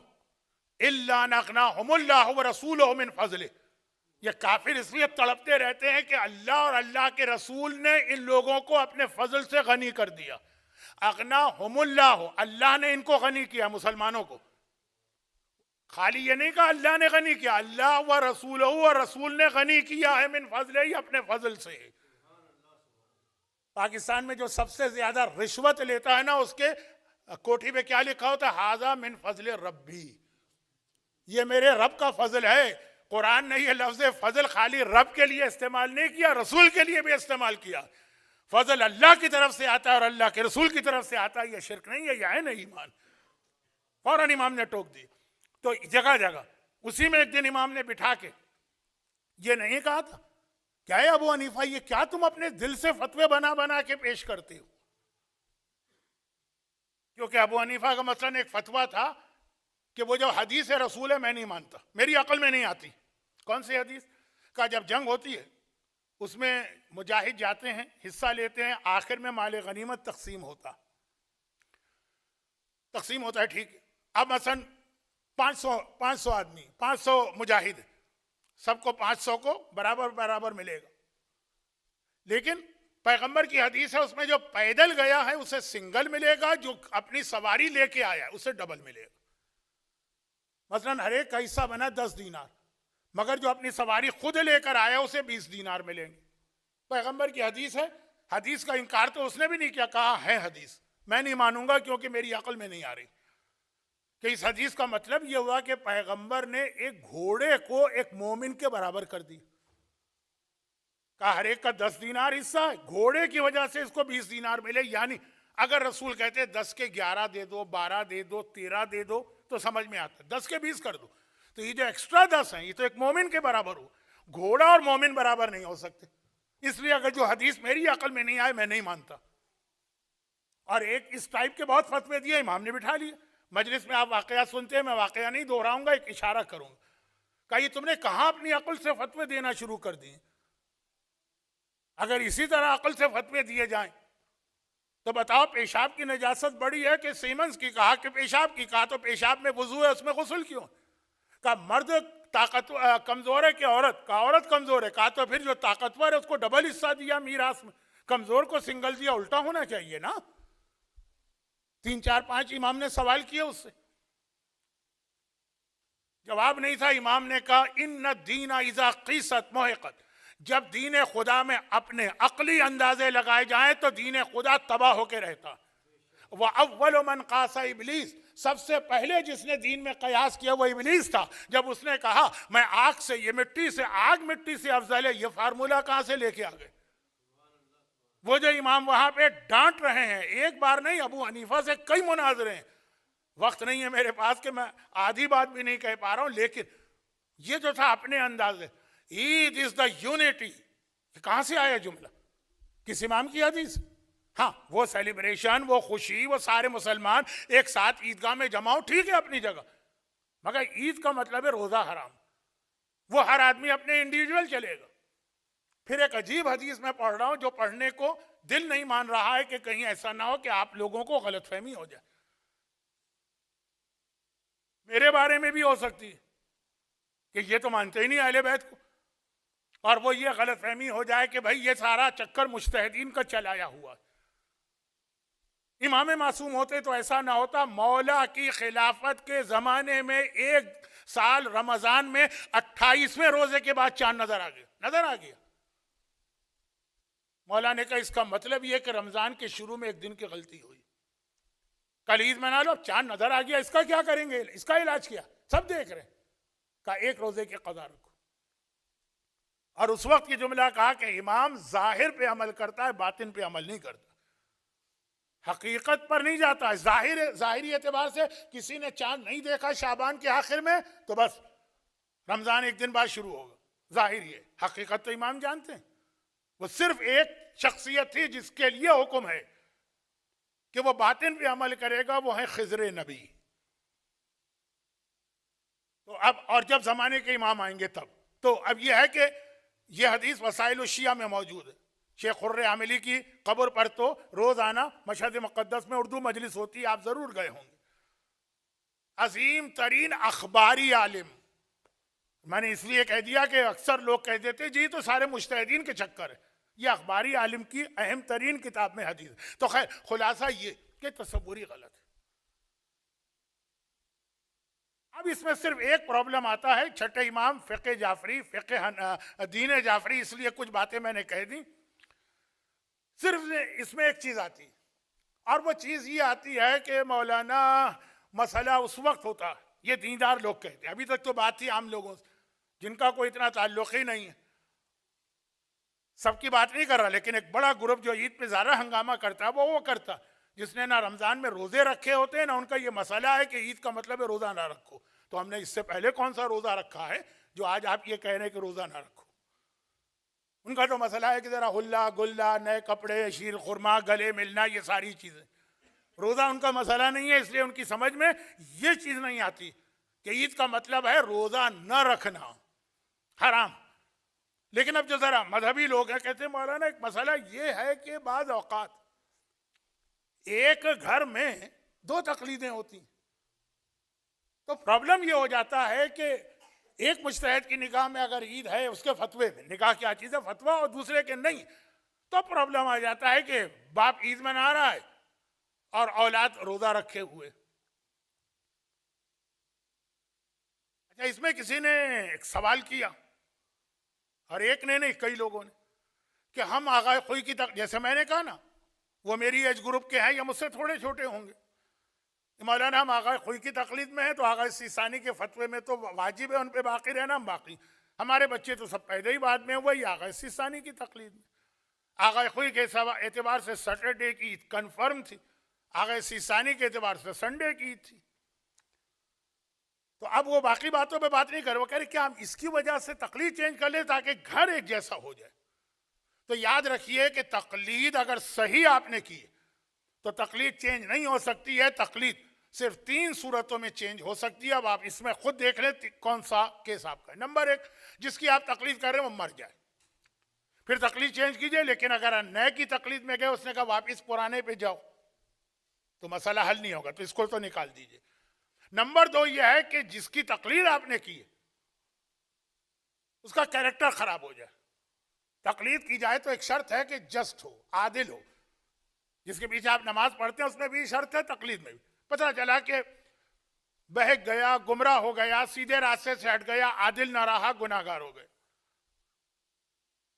इल्ला नग़नाहुमुल्लाहु व रसूलुहु मिन फ़ज़लिही। ये काफिर इसलिए तड़पते रहते हैं कि अल्लाह और अल्लाह के रसूल ने इन लोगों को अपने फजल से गनी कर दिया। अग़नाहुमुल्लाहु, अल्लाह ने इनको गनी किया, मुसलमानों को। खाली ये नहीं कहा अल्लाह ने गनी किया, अल्लाह व रसूलहु, और रसूल ने गनी किया है मिन फ़ज़लिही, अपने फजल से। पाकिस्तान में जो सबसे ज्यादा रिश्वत लेता है ना, उसके कोठी पे क्या लिखा होता है? हाज़ा मिन फ़ज़ल रब्बी, ये मेरे रब का फजल है। कुरान ने ये लफ्ज फजल खाली रब के लिए इस्तेमाल नहीं किया, रसूल के लिए भी इस्तेमाल किया। फजल अल्लाह की तरफ से आता है और अल्लाह के रसूल की तरफ से आता है, ये शिरक नहीं है, यह है नहीं ईमान। फौरन इमाम ने टोक दी। तो जगह जगह उसी में एक दिन इमाम ने बिठा के ये नहीं कहा था, क्या है अबू हनीफा, ये क्या तुम अपने दिल से फतवे बना बना के पेश करते हो? क्योंकि अबू हनीफा का मसलन एक फतवा था कि वो जो हदीस रसूल है मैं नहीं मानता, मेरी अकल में नहीं आती। कौन सी हदीस? का जब जंग होती है उसमें मुजाहिद जाते हैं, हिस्सा लेते हैं, आखिर में माल गनीमत तकसीम होता है, ठीक है। अब मसलन 500 आदमी, 500 मुजाहिद, सबको 500 को बराबर बराबर मिलेगा। लेकिन पैगंबर की हदीस है उसमें जो पैदल गया है उसे सिंगल मिलेगा, जो अपनी सवारी लेके आया है उसे डबल मिलेगा। मसलन हर एक का हिस्सा बना 10 दीनार, मगर जो अपनी सवारी खुद लेकर आया उसे 20 दीनार मिलेंगे। पैगंबर की हदीस है, हदीस का इनकार तो उसने भी नहीं किया, कहा है हदीस, मैं नहीं मानूंगा क्योंकि मेरी अकल में नहीं आ रही। कि इस हदीस का मतलब यह हुआ कि पैगंबर ने एक घोड़े को एक मोमिन के बराबर कर दिया। कहा हर एक का 10 दीनार हिस्सा है, घोड़े की वजह से इसको 20 दीनार मिले। यानी अगर रसूल कहते 10 के 11 दे दो, 12 दे दो, 13 दे दो तो समझ में आता, 10 के 20 कर दो, तो ये जो एक्स्ट्रा 10 है ये तो एक मोमिन के बराबर हो। घोड़ा और मोमिन बराबर नहीं हो सकते, इसलिए अगर जो हदीस मेरी अकल में नहीं आए मैं नहीं मानता। और एक इस टाइप के बहुत फतवे दिए, इमाम ने बिठा लिए मजलिस में। आप वाकया सुनते हैं, मैं वाकया नहीं दोहराऊंगा, एक इशारा करूंगा। कहा ये तुमने कहां अपनी अकल से फतवे देना शुरू कर दिए? अगर इसी तरह अकल से फतवे दिए जाएं तो बताओ पेशाब की नजासत बड़ी है कि सीमेंस की? कहा कि पेशाब की। कहा तो पेशाब में वुजू है, उसमें गुस्ल क्यों? कहा मर्द ताकतवर कमजोर है कि औरत? कहा औरत कमजोर है। कहा तो फिर जो ताकतवर है उसको डबल हिस्सा दिया मीरास में, कमजोर को सिंगल दिया, उल्टा होना चाहिए ना। 3 4 5 इमाम ने सवाल किए, उससे जवाब नहीं था। इमाम ने कहा इन्न दीना इज़ा क़ीसत मुहिक़त, जब दीन खुदा में अपने अकली अंदाजे लगाए जाएं तो दीन खुदा तबाह होकर रहता। वह अव्वल मन कासा इबलीस, सबसे पहले जिसने दीन में कयास किया वो इबलीस था। जब उसने कहा मैं आग से, ये मिट्टी से, आग मिट्टी से अफजल है, ये फार्मूला कहां से लेके आ गए? वो जो इमाम वहां पे डांट रहे हैं, एक बार नहीं, अबू हनीफा से कई मुनाजरे हैं। वक्त नहीं है मेरे पास कि मैं आधी बात भी नहीं कह पा रहा हूं, लेकिन ये जो था अपने अंदाजे, ईद इज द यूनिटी, कहां से आया जुमला? किस इमाम की हदीस? हाँ, वो सेलिब्रेशन, वो खुशी, वो सारे मुसलमान एक साथ ईदगाह में जमा हो, ठीक है अपनी जगह, मगर ईद का मतलब है रोजा हराम, वो हर आदमी अपने इंडिविजुअल चलेगा। फिर एक अजीब हदीस मैं पढ़ रहा हूं जो पढ़ने को दिल नहीं मान रहा है कि कहीं ऐसा ना हो कि आप लोगों को गलतफहमी हो जाए। मेरे बारे में भी हो सकती है कि ये तो मानते ही नहीं अहले बैत को, और वो ये गलतफहमी हो जाए कि भाई ये सारा चक्कर मुज्तहिदीन का चलाया हुआ। इमाम मासूम होते तो ऐसा ना होता। मौला की खिलाफत के जमाने में एक साल रमजान में 28वें रोजे के बाद चांद नजर आ गया। मौला ने कहा इसका मतलब यह कि रमजान के शुरू में एक दिन की गलती हुई, कल ईद मना लो, चांद नजर आ गया, इसका क्या करेंगे? इसका इलाज किया, सब देख रहे हैं। कहा एक रोजे की कदा रखो। और उस वक्त ये जुमला कहा कि इमाम जाहिर पे अमल करता है, बातिन पे अमल नहीं करता, हकीकत पर नहीं जाता है। जाहिरी एतबार से किसी ने चांद नहीं देखा शाबान के आखिर में तो बस रमजान एक दिन बाद शुरू होगा, जाहिर है। हकीकत तो इमाम जानते हैं। वो सिर्फ एक शख्सियत थी जिसके लिए हुक्म है कि वो बातिन पे अमल करेगा, वो है खिजर नबी। तो अब और जब जमाने के इमाम आएंगे तब, तो अब यह है कि यह हदीस वसाइल शिया में मौजूद है। शेख खुर्र आमिली की कब्र पर तो रोजाना मशहद मुक़द्दस में उर्दू मजलिस होती है, आप जरूर गए होंगे। अजीम तरीन अखबारी आलिम, मैंने इसलिए कह दिया कि अक्सर लोग कह देते जी तो सारे मुज्तहिदीन के चक्कर है, ये अखबारी आलिम की अहम तरीन किताब में हदीस। तो खैर खुलासा ये कि तसव्वुरी गलत है। अब इसमें सिर्फ एक प्रॉब्लम आता है, छठे इमाम फ़िक़्ह जाफरी, फ़िक़्ह दीन जाफरी, इसलिए कुछ बातें मैंने कह दी। सिर्फ इसमें एक चीज आती है, और वो चीज ये आती है कि मौलाना मसला उस वक्त होता, ये दीनदार लोग कहते हैं। अभी तक तो बात थी आम लोगों से जिनका कोई इतना ताल्लुक ही नहीं है, सबकी बात नहीं कर रहा, लेकिन एक बड़ा ग्रुप जो ईद पे ज़्यादा हंगामा करता है वो करता, जिसने ना रमजान में रोजे रखे होते हैं ना उनका ये मसला है कि ईद का मतलब है रोजा ना रखो। तो हमने इससे पहले कौन सा रोजा रखा है जो आज आप ये कह रहे हैं कि रोजा ना रखो? उनका तो मसला है कि जरा हुल्ला गुल्ला, नए कपड़े, शीर खुरमा, गले मिलना, ये सारी चीजें। रोजा उनका मसला नहीं है, इसलिए उनकी समझ में ये चीज नहीं आती कि ईद का मतलब है रोजा न रखना, हराम। लेकिन अब जो जरा मजहबी लोग हैं कहते हैं मौलाना एक मसला ये है कि बाज औकात एक घर में दो तकलीदें होती, तो प्रॉब्लम ये हो जाता है कि एक मुजतहिद की निगाह में अगर ईद है उसके फतवे में, निगाह क्या चीज है फतवा, और दूसरे के नहीं, तो प्रॉब्लम आ जाता है कि बाप ईद मना रहा है और औलाद रोजा रखे हुए। अच्छा, इसमें किसी ने एक सवाल किया, और एक ने नहीं कई लोगों ने, कि हम आगाए खुई की जैसे मैंने कहा ना, वो मेरी एज ग्रुप के हैं या मुझसे थोड़े छोटे होंगे, मौलाना हम आगाए खुई की तकलीद में है तो आगाए सीसानी के फतवे में तो वाजिब है उन पे बाकी रहना, हम बाकी हमारे बच्चे तो सब पहले ही बाद में, वही आगाए सीसानी की तकलीद में। आगाए खुई के एतबार से सैटरडे की ईद कन्फर्म थी, आगाए सीसानी के एतबार से संडे की ईद थी। तो अब वो बाकी बातों पे बात नहीं कर, वो कह रहे क्या हम इसकी वजह से तकलीद चेंज कर ले ताकि घर एक जैसा हो जाए। तो याद रखिए कि तकलीद अगर सही आपने की तो तकलीद चेंज नहीं हो सकती है, तकलीद सिर्फ 3 सूरतों में चेंज हो सकती है। अब आप इसमें खुद देख लें कौन सा केस आपका है। नंबर 1, जिसकी आप तकलीद कर रहे हैं वो मर जाए, फिर तकलीद चेंज कीजिए, लेकिन अगर नए की तकलीद में गए, उसने कहा वापिस पुराने पे जाओ, तो मसला हल नहीं होगा, तो इसको तो निकाल दीजिए। नंबर 2 यह है कि जिसकी तकलीद आपने की है उसका कैरेक्टर खराब हो जाए। तकलीद की जाए तो एक शर्त है कि जस्ट हो, आदिल हो। जिसके पीछे आप नमाज पढ़ते हैं उसमें भी शर्त है, तकलीद में भी। पता चला कि बहक गया, गुमराह हो गया, सीधे रास्ते से हट गया, आदिल ना रहा, गुनाहगार हो गए,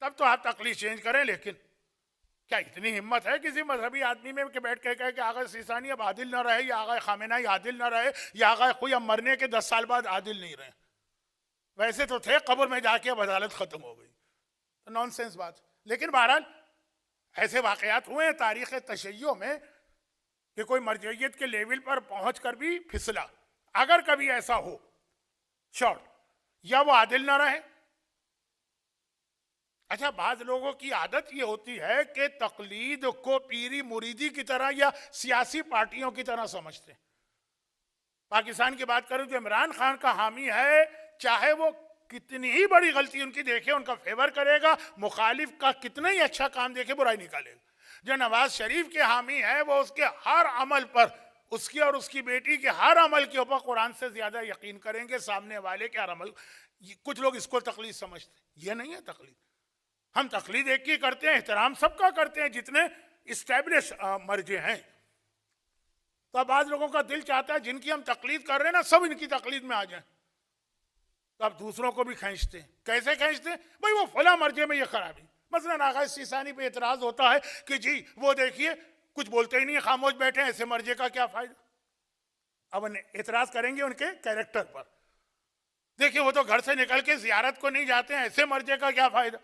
तब तो आप तकलीद चेंज करें। लेकिन क्या इतनी हिम्मत है किसी मजहबी आदमी में कि बैठ के कहे कि आगा सीसानी अब आदिल ना रहे, या आगा खामेनाई आदिल ना रहे, या आगा कोई अब मरने के 10 साल बाद आदिल नहीं रहे? वैसे तो थे, कब्र में जाके अब अदालत खत्म हो गई, तो नॉनसेंस बात। लेकिन बहरहाल ऐसे वाकयात हुए हैं तारीख तशय्यो में कि कोई मरजइयत के लेवल पर पहुंच कर भी फिसला। अगर कभी ऐसा हो शॉर्ट, या वो आदिल ना रहे। अच्छा, बाज लोगों की आदत ये होती है कि तकलीद को पीरी मुरीदी की तरह या सियासी पार्टियों की तरह समझते हैं। पाकिस्तान की बात करूं, जो इमरान खान का हामी है, चाहे वो कितनी ही बड़ी गलती उनकी देखे उनका फेवर करेगा, मुखालिफ का कितना ही अच्छा काम देखे बुराई निकालेगा। जो नवाज शरीफ के हामी है वो उसके हर अमल पर, उसकी और उसकी बेटी के हर अमल के ऊपर कुरान से ज्यादा यकीन करेंगे सामने वाले के हर अमल। कुछ लोग इसको तकलीद समझते हैं, ये नहीं है तकलीद। हम तकलीद एक की करते हैं, एहतराम सबका करते हैं जितने इस्टेब्लिश मर्जे हैं। तो अब आज लोगों का दिल चाहता है जिनकी हम तकलीद कर रहे हैं ना, सब इनकी तकलीद में आ जाए, तो अब दूसरों को भी खींचते हैं। कैसे खींचते हैं? भाई वो फला मर्जे में ये खराबी। मसलन आगा सीसानी पे एतराज होता है कि जी वो देखिए कुछ बोलते ही नहीं, खामोश बैठे, ऐसे मर्जे का क्या फायदा। अब एतराज करेंगे उनके कैरेक्टर पर, देखिए वो तो घर से निकल के जियारत को नहीं जाते हैं, ऐसे मर्जे का क्या फायदा।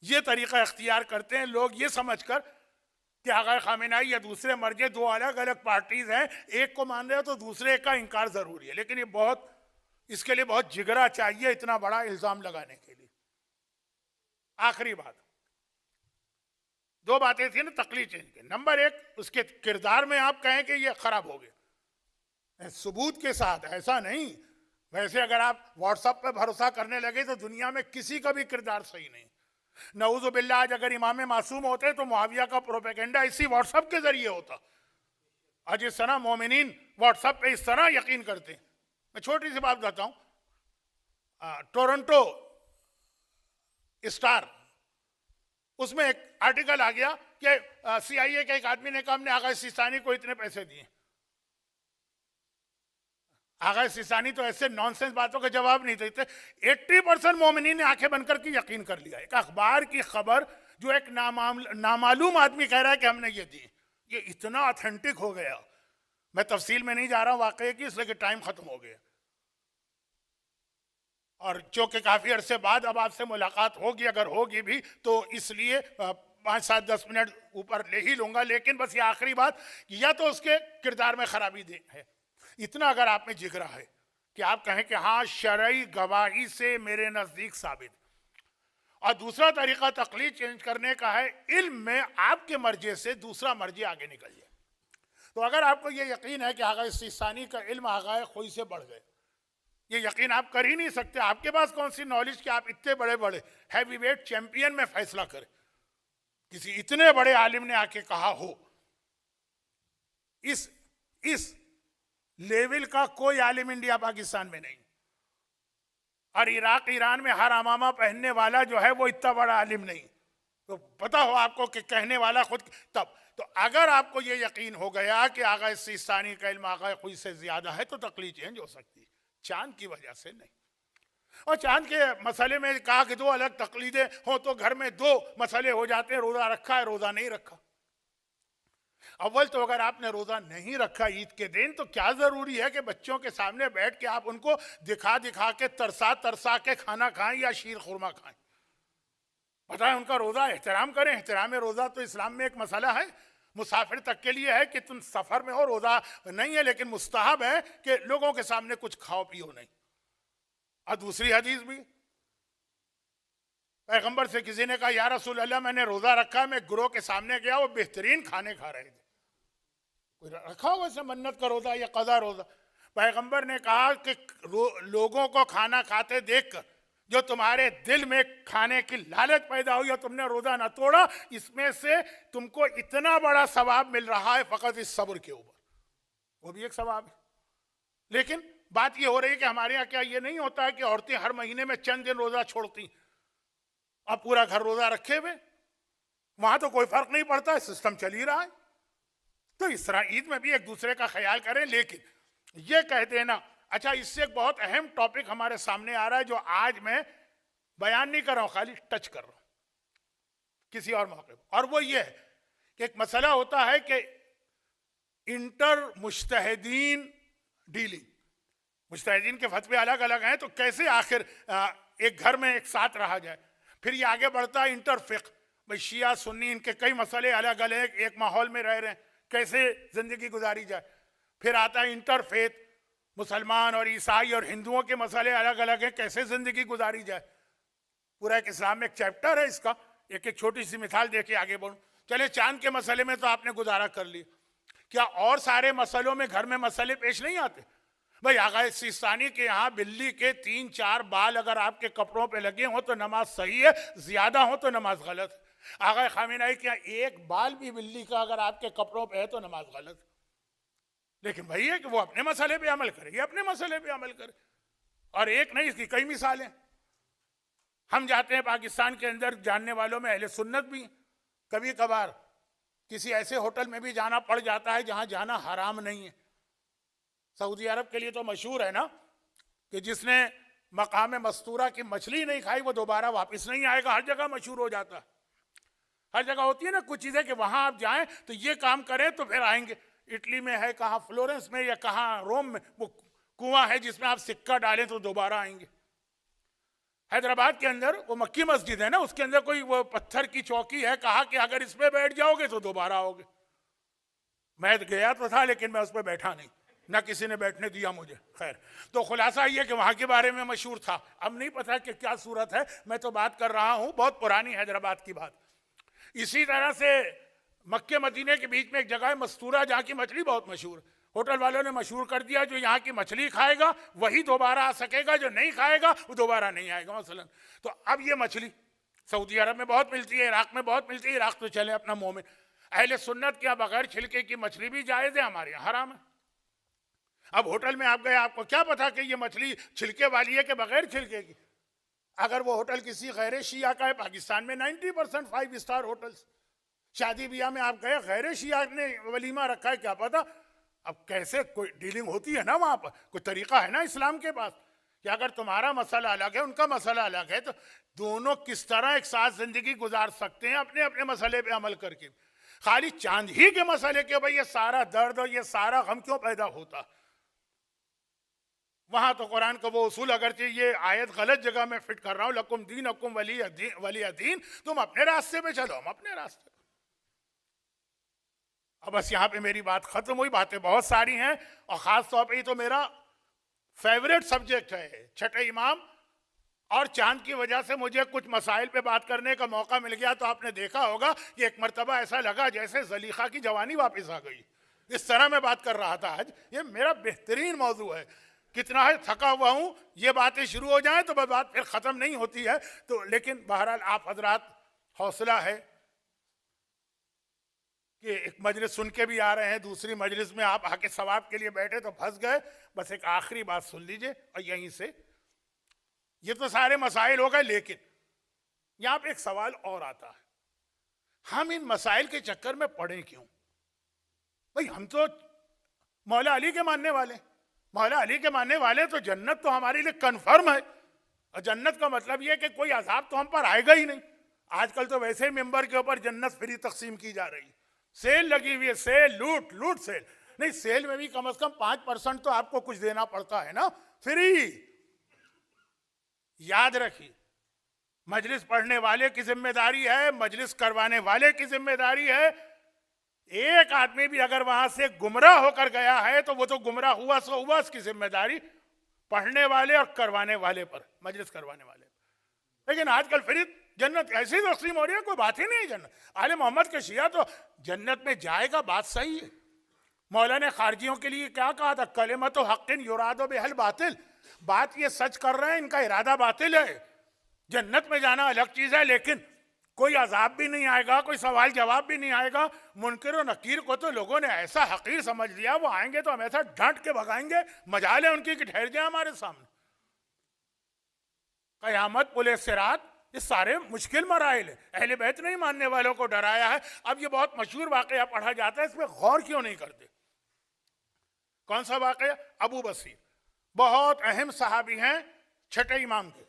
ये तरीका इख्तियार करते हैं लोग ये समझकर कि आगा खामेनाई या दूसरे मर्जे दो अलग अलग पार्टीज हैं, एक को मान रहे हो तो दूसरे का इनकार जरूरी है। लेकिन ये बहुत, इसके लिए बहुत जिगरा चाहिए इतना बड़ा इल्जाम लगाने के लिए। आखिरी बात, 2 बातें थी ना तकलीद चेंज के। नंबर 1, उसके किरदार में आप कहें कि ये खराब हो गया, सबूत के साथ, ऐसा नहीं। वैसे अगर आप व्हाट्सएप पे भरोसा करने लगे तो दुनिया में किसी का भी किरदार सही नहीं। नऊज़ु बिल्लाह, आज अगर इमाम मासूम होते तो मुआविया का प्रोपेगेंडा इसी व्हाट्सएप के जरिए होता। आज इस तरह मोमिनीन व्हाट्सएप पे इस तरह यकीन करते हैं। मैं छोटी सी बात बताता हूं, टोरंटो स्टार, उसमें एक आर्टिकल आ गया कि CIA के एक आदमी ने कहा हमने आगा सिस्तानी को इतने पैसे दिए। आगा सिस्तानी तो ऐसे नॉनसेंस बातों का जवाब नहीं देते। 80% मोमिनीन ने आंखें बंद करके यकीन कर लिया। एक अखबार की खबर जो एक नामालूम आदमी कह रहा है कि हमने ये दी, ये इतना ऑथेंटिक हो गया। मैं तफसील में नहीं जा रहा हूं वाकई की, इसलिए कि टाइम खत्म हो गया, और चूंकि काफी अरसे बाद अब आपसे मुलाकात होगी, अगर होगी भी तो इसलिए 5-7-10 मिनट ऊपर ले ही लूंगा। लेकिन बस ये आखिरी बात, या तो उसके किरदार में खराबी है, इतना अगर आप में जिगरा है कि आप कहें कि हाँ शरई गवाही से मेरे नजदीक साबित। और दूसरा तरीका तकलीद चेंज करने का है, इल्म में आपके मर्जे से दूसरा मर्जे आगे निकल जाए, तो अगर आपको ये यकीन है कि आगा सिस्तानी का इल्म आगाए खुई से बढ़ गए, ये यकीन आप कर ही नहीं सकते। आपके पास कौन सी नॉलेज कि आप इतने बड़े बड़े हैवीवेट चैंपियन में फैसला करें, किसी इतने बड़े आलिम ने आके कहा हो। इस लेवल का कोई आलिम इंडिया पाकिस्तान में नहीं, और इराक ईरान में हर अमामा पहनने वाला जो है वो इतना बड़ा आलिम नहीं। तो पता हो आपको कि कहने वाला खुद तब। तो अगर आपको ये यकीन हो गया कि आगा सिस्तानी का इल्म आगा खुद से ज्यादा है तो तकलीफ चेंज हो सकती है, चांद की वजह से नहीं। और चांद के मसले में कहा कि दो अलग तकलीदें हो तो घर में दो मसले हो जाते हैं, रोजा रखा है रोजा नहीं रखा। अव्वल तो अगर आपने रोजा नहीं रखा ईद के दिन तो क्या जरूरी है कि बच्चों के सामने बैठ के आप उनको दिखा दिखा के तरसा तरसा के खाना खाएं या शीर खुरमा खाएं? पता है उनका रोजा एहतराम करें। एहतराम रोजा तो इस्लाम में एक मसला है, मुसाफिर तक के लिए है कि तुम सफर में हो, रोजा नहीं है, लेकिन मुस्तहब है कि लोगों के सामने कुछ खाओ पियो नहीं। और दूसरी हदीस भी पैगंबर से किसी ने कहा या रसूल अल्लाह मैंने रोजा रखा, मैं गुरों के सामने गया, वो बेहतरीन खाने खा रहे थे। कोई रखा हो वैसे मन्नत का रोजा या कदा रोजा? पैगंबर ने कहा कि लोगों को खाना खाते देखकर जो तुम्हारे दिल में खाने की लालच पैदा हुई और तुमने रोजा ना तोड़ा, इसमें से तुमको इतना बड़ा सवाब मिल रहा है फकत इस सब्र के ऊपर, वो भी एक सवाब है। लेकिन बात ये हो रही है कि हमारे यहाँ क्या ये नहीं होता है कि औरतें हर महीने में चंद दिन रोजा छोड़ती और पूरा घर रोजा रखे हुए? वहां तो कोई फर्क नहीं पड़ता है, सिस्टम चल ही रहा है। तो इस तरह ईद में भी एक दूसरे का ख्याल करें। लेकिन ये कह देना, अच्छा इससे एक बहुत अहम टॉपिक हमारे सामने आ रहा है जो आज मैं बयान नहीं कर रहा हूं, खाली टच कर रहा हूं किसी और मौके पर, और वो ये है कि एक मसला होता है कि इंटर मुज्तहिदीन डीलिंग, मुज्तहिदीन के फतवे अलग अलग हैं, तो कैसे आखिर एक घर में एक साथ रहा जाए। फिर ये आगे बढ़ता है इंटर फिक्र, भाई शिया सुन्नी इनके कई मसले अलग अलग एक माहौल में रह रहे हैं, कैसे जिंदगी गुजारी जाए। फिर आता है इंटरफेथ, मुसलमान और ईसाई और हिंदुओं के मसले अलग अलग हैं, कैसे जिंदगी गुजारी जाए। पूरा एक इस्लाम में एक चैप्टर है इसका। एक एक छोटी सी मिसाल देके आगे बढ़ूं। चले चांद के मसले में तो आपने गुजारा कर लिया, क्या और सारे मसलों में घर में मसले पेश नहीं आते? भाई आगा सिस्तानी के यहाँ बिल्ली के 3-4 बाल अगर आपके कपड़ों पे लगे हो तो नमाज सही है, ज्यादा हो तो नमाज गलत है। आगा खामेनेई के एक बाल भी बिल्ली का अगर आपके कपड़ों पे है तो नमाज गलत है। लेकिन भाई है कि वो अपने मसले पे अमल करे, ये अपने मसले पे अमल करे। और एक नहीं, इसकी कई मिसालें। हम जाते हैं पाकिस्तान के अंदर, जानने वालों में अहले सुन्नत भी, कभी कभार किसी ऐसे होटल में भी जाना पड़ जाता है जहां जाना हराम नहीं है। सऊदी अरब के लिए तो मशहूर है ना कि जिसने मकाम मस्तूरा की मछली नहीं खाई वो दोबारा वापस नहीं आएगा, हर जगह मशहूर हो जाता है। हर जगह होती है ना कुछ चीजें कि वहां आप जाएं तो ये काम करें तो फिर आएंगे। इटली में है, कहाँ फ्लोरेंस में या कहाँ रोम में वो कुआं है जिसमें आप सिक्का डालें तो दोबारा आएंगे। हैदराबाद के अंदर वो मक्की मस्जिद है ना, उसके अंदर कोई वो पत्थर की चौकी है, कहा कि अगर इस पे बैठ जाओगे तो दोबारा आओगे। मैं गया तो था लेकिन मैं उस पर बैठा नहीं, ना किसी ने बैठने दिया मुझे। खैर, तो खुलासा ये कि वहां के बारे में मशहूर था। अब नहीं पता कि क्या सूरत है, मैं तो बात कर रहा हूं बहुत पुरानी हैदराबाद की बात। इसी तरह से मक्के मदीने के बीच में एक जगह है मस्तूरा, जहाँ की मछली बहुत मशहूर। होटल वालों ने मशहूर कर दिया जो यहाँ की मछली खाएगा वही दोबारा आ सकेगा, जो नहीं खाएगा वो दोबारा नहीं आएगा मसलन। तो अब ये मछली सऊदी अरब में बहुत मिलती है, इराक में बहुत मिलती है। इराक तो चले अपना मुंह में। अहले सुन्नत क्या बगैर छिलके की मछली भी जायज़ है, हमारे यहाँ हराम है। अब होटल में आप गए, आपको क्या पता कि ये मछली छिलके वाली है कि बगैर छिलके की। अगर वो होटल किसी गैर शिया का है, पाकिस्तान में 90% 5 स्टार होटल्स, शादी ब्याह में आप गए गैर शिया ने वलीमा रखा है, क्या पता। अब कैसे कोई डीलिंग होती है ना, वहां पर कोई तरीका है ना इस्लाम के पास कि अगर तुम्हारा मसला अलग है उनका मसला अलग है तो दोनों किस तरह एक साथ जिंदगी गुजार सकते हैं अपने अपने मसले पे अमल करके। खाली चांद ही के मसले के भाई ये सारा दर्द और ये सारा गम क्यों पैदा होता। वहां तो कुरान का वो उसूल, अगरचे ये आयत गलत जगह में फिट कर रहा हूं, लकुम दीन अकुम वली दीन, तुम अपने रास्ते पे चलो, हम अपने रास्ते। अब बस यहाँ पे मेरी बात खत्म हुई। बातें बहुत सारी हैं और खास तौर पे ये तो मेरा फेवरेट सब्जेक्ट है, छठे इमाम। और चांद की वजह से मुझे कुछ मसाइल पे बात करने का मौका मिल गया। तो आपने देखा होगा कि एक मरतबा ऐसा लगा जैसे ज़लीखा की जवानी वापस आ गई। इस तरह मैं बात कर रहा था आज। ये मेरा बेहतरीन मौजू है, कितना है थका हुआ हूं, ये बातें शुरू हो जाएं तो बात फिर खत्म नहीं होती है। तो लेकिन बहरहाल आप हजरात, हौसला है कि एक मजलिस सुन के भी आ रहे हैं, दूसरी मजलिस में आप आके सवाब के लिए बैठे तो फंस गए। बस एक आखिरी बात सुन लीजिए और यहीं से, ये तो सारे मसाइल हो गए, लेकिन यहां पे एक सवाल और आता है, हम इन मसाइल के चक्कर में पड़े क्यों? भाई हम तो मौला अली के मानने वाले, मौला अली के मानने वाले, तो जन्नत तो हमारे लिए कन्फर्म है। और जन्नत का मतलब यह कि कोई अजाब तो हम पर आएगा ही नहीं। आजकल तो वैसे ही मेंबर के ऊपर जन्नत फ्री तकसीम की जा रही है, सेल लगी हुई है, सेल, लूट लूट सेल। नहीं, सेल में भी कम से कम 5% तो आपको कुछ देना पड़ता है ना, फ्री। याद रखिए, मजलिस पढ़ने वाले की जिम्मेदारी है, मजलिस करवाने वाले की जिम्मेदारी है। एक आदमी भी अगर वहां से गुमराह होकर गया है तो वो तो गुमराह हुआ सो हुआ, उसकी जिम्मेदारी पढ़ने वाले और करवाने वाले पर, मजलिस करवाने वाले पर। लेकिन आजकल फिर जन्नत ऐसी तस्लीम हो रही है, कोई बात ही नहीं है जन्नत। आले मोहम्मद के शिया तो जन्नत में जाएगा, बात सही है। मौला ने खारजियों के लिए क्या कहा था, कलिमत हक़्क़िन युरादु बिहल बातिल, बात ये सच कर रहे हैं, इनका इरादा बातिल है। जन्नत में जाना अलग चीज है, लेकिन कोई अजाब भी नहीं आएगा, कोई सवाल जवाब भी नहीं आएगा। मुनकिर और नकीर को तो लोगों ने ऐसा हकीर समझ लिया, वो आएंगे तो हम ऐसा डांट के भगाएंगे, मजाल है उनकी कि ठहर जाए हमारे सामने। कयामत, पुलिस सिरात, ये सारे मुश्किल मराइल है। अहले बैत नहीं मानने वालों को डराया है। अब ये बहुत मशहूर वाकया पढ़ा जाता है, इसमें गौर क्यों नहीं करते? कौन सा वाकया? अबू बसीर बहुत अहम सहाबी हैं, छठे इमाम के,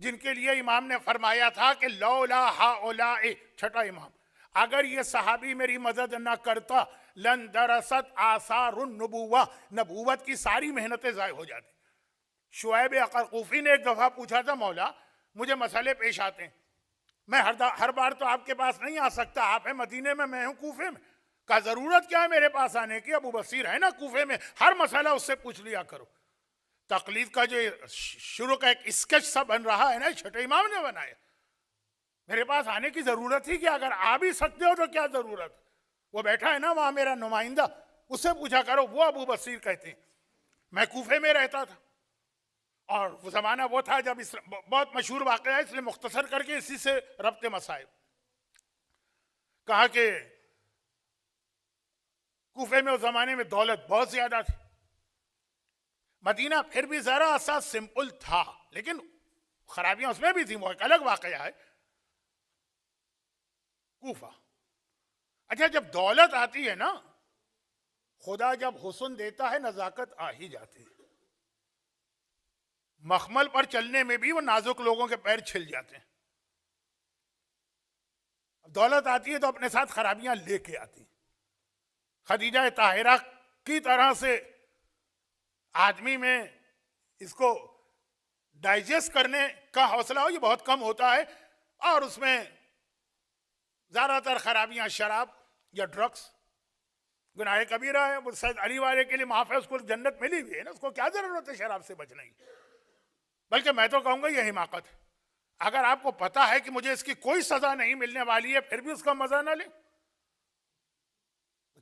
जिनके लिए इमाम ने फरमाया था कि लौला हाउलाए, छठा इमाम, अगर ये सहाबी मेरी मदद न करता, लन दरसत आसारुन नबुव्वा, नबूवत की सारी मेहनतें ज़ाय हो जाती। शुएब अकरकूफी ने एक दफा पूछा था, मौला मुझे मसले पेश आते हैं, मैं हर बार तो आपके पास नहीं आ सकता, आप हैं मदीने में, मैं हूं कूफे में, का जरूरत क्या है मेरे पास आने की? अबू बसीर है ना कूफे में, हर मसला उससे पूछ लिया करो। तकलीफ का जो शुरू का एक स्केच सा बन रहा है ना, छठे इमाम ने बनाया। मेरे पास आने की जरूरत ही क्या? अगर आ भी सकते हो तो क्या जरूरत? वो बैठा है ना वहां मेरा नुमाइंदा, उससे पूछा करो। वो अबू बसीर कहते हैं, मैं कूफे में रहता था, और वो जमाना वो था जब बहुत मशहूर वाकया है, इसलिए मुख्तसर करके इसी से रब्ते मसाइब। कहा कि कूफे में उस जमाने में दौलत बहुत ज्यादा थी, मदीना फिर भी जरा सा सिंपल था, लेकिन खराबियां उसमें भी थी, वो एक अलग वाकया है। कूफा, अच्छा जब दौलत आती है ना, खुदा जब हुस्न देता है, नजाकत आ ही जाती है। मखमल पर चलने में भी वो नाजुक लोगों के पैर छिल जाते हैं। दौलत आती है तो अपने साथ खराबियां लेके आती। खदीजा ताहिरा की तरह से आदमी में इसको डाइजेस्ट करने का हौसला हो, ये बहुत कम होता है, और उसमें ज्यादातर खराबियां शराब या ड्रग्स, गुनाह कबीरा है। वो सैयद अली वाले के लिए माफ है, उसको जन्नत मिली हुई है ना, उसको क्या जरूरत है शराब से बचने की? बल्कि मैं तो कहूंगा ये हिमाकत है। अगर आपको पता है कि मुझे इसकी कोई सजा नहीं मिलने वाली है, फिर भी उसका मजा ना ले,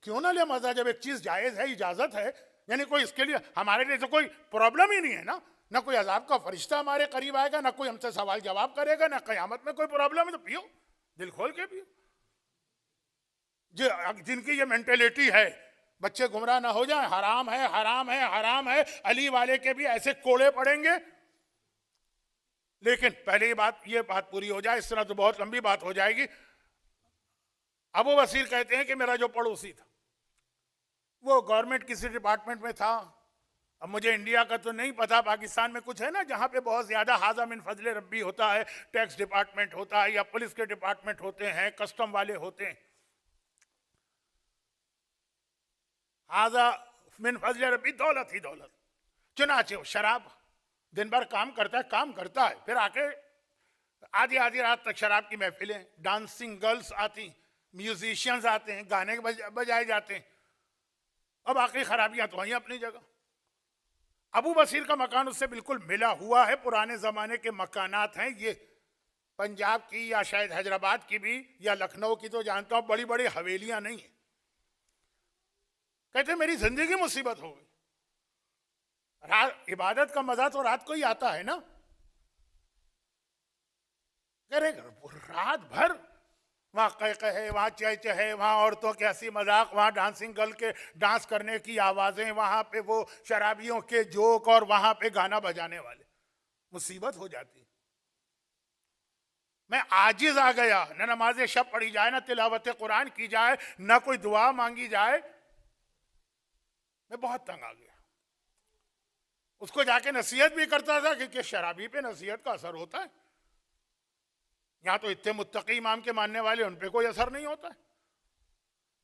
क्यों ना ले मजा? जब एक चीज जायज है, इजाजत है, यानी कोई इसके लिए हमारे लिए तो कोई प्रॉब्लम ही नहीं है ना। ना कोई अजाब का फरिश्ता हमारे करीब आएगा, ना कोई हमसे सवाल जवाब करेगा, ना कयामत में कोई प्रॉब्लम है, तो पियो, दिल खोल के पियो। जिनकी ये मेंटेलिटी है, बच्चे गुमराह ना हो जाए, हराम है हराम है हराम है, अली वाले के भी ऐसे कोड़े पड़ेंगे। लेकिन पहले ये बात पूरी हो जाए, इस तरह तो बहुत लंबी बात हो जाएगी। अबू बसीर कहते हैं कि मेरा जो पड़ोसी था वो गवर्नमेंट किसी डिपार्टमेंट में था। अब मुझे इंडिया का तो नहीं पता, पाकिस्तान में कुछ है ना जहां पे बहुत ज्यादा हाजा मिन फजले रब्बी होता है, टैक्स डिपार्टमेंट होता है, या पुलिस के डिपार्टमेंट होते हैं, कस्टम वाले होते हैं। हाजा मिन फजले रब्बी, दौलत ही दौलत। चुनाचे शराब, दिन भर काम करता है, फिर आके आधी आधी रात तक शराब की महफिलें, डांसिंग गर्ल्स आती, म्यूजिशियंस आते हैं, गाने बजाए जाते हैं। अब आखिरी खराबियां तो वहीं अपनी जगह। अबू बसीर का मकान उससे बिल्कुल मिला हुआ है, पुराने जमाने के मकानात हैं ये, पंजाब की या शायद हैदराबाद की भी या लखनऊ की तो जानता हूं, बड़ी बड़ी हवेलियां नहीं है। कहते मेरी जिंदगी मुसीबत हो गई। इबादत का मजा तो रात को ही आता है ना। कह रहे रात भर वहां कहे, वहां चहचहे, वहां औरतों के हंसी मजाक, वहां डांसिंग गर्ल के डांस करने की आवाजें, वहां पे वो शराबियों के जोक और वहां पे गाना बजाने वाले, मुसीबत हो जाती। मैं आजिज आ गया, न नमाज शब पढ़ी जाए, न तिलावत कुरान की जाए, न कोई दुआ मांगी जाए। मैं बहुत तंग आ गया। उसको जाके नसीहत भी करता था, क्योंकि शराबी पे नसीहत का असर होता है। यहां तो इतने मुत्तकी इमाम के मानने वाले, उन पे कोई असर नहीं होता है।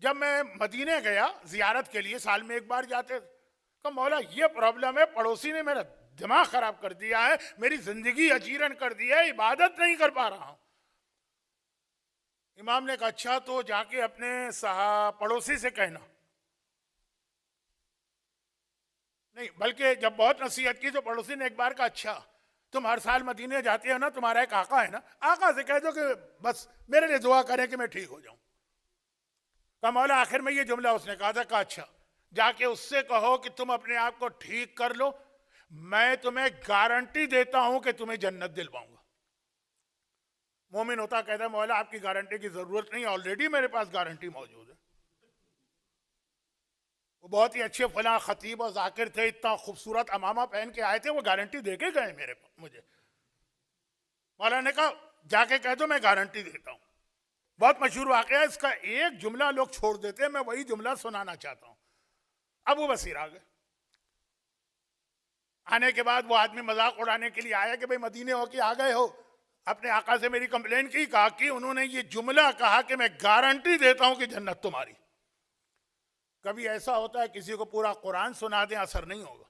जब मैं मदीने गया जियारत के लिए, साल में एक बार जाते थे, तो मौला ये प्रॉब्लम है, पड़ोसी ने मेरा दिमाग खराब कर दिया है, मेरी जिंदगी अजीरन कर दी है, इबादत नहीं कर पा रहा हूं। इमाम ने कहा अच्छा तो जाके अपने पड़ोसी से कहना। नहीं, बल्कि जब बहुत नसीहत की तो पड़ोसी ने एक बार कहा अच्छा तुम हर साल मदीने जाते हो ना, तुम्हारा एक आका है ना, आका से कह दो कि बस मेरे लिए दुआ करें कि मैं ठीक हो जाऊं। कहा मौला आखिर में ये जुमला उसने कहा था। कहा अच्छा जाके उससे कहो कि तुम अपने आप को ठीक कर लो, मैं तुम्हें गारंटी देता हूं कि तुम्हें जन्नत दिलवाऊंगा। मोमिन होता कहता मौला आपकी गारंटी की जरूरत नहीं, ऑलरेडी मेरे पास गारंटी मौजूद है। वो बहुत ही अच्छे फला खतीब और जाकिर थे, इतना खूबसूरत अमामा पहन के आए थे, वो गारंटी देके गए मुझे। मौला ने कहा जाके कह दो मैं गारंटी देता हूं। बहुत मशहूर वाकया, इसका एक जुमला लोग छोड़ देते हैं, मैं वही जुमला सुनाना चाहता हूं। अबू बसीर आ गए। आने के बाद वो आदमी मजाक उड़ाने के लिए आया कि भाई मदीने हो कि आ गए हो, अपने आका से मेरी कंप्लेन की। कहा कि उन्होंने ये जुमला कहा कि मैं गारंटी देता हूं कि जन्नत तुम्हारी। कभी ऐसा होता है किसी को पूरा कुरान सुना दें असर नहीं होगा,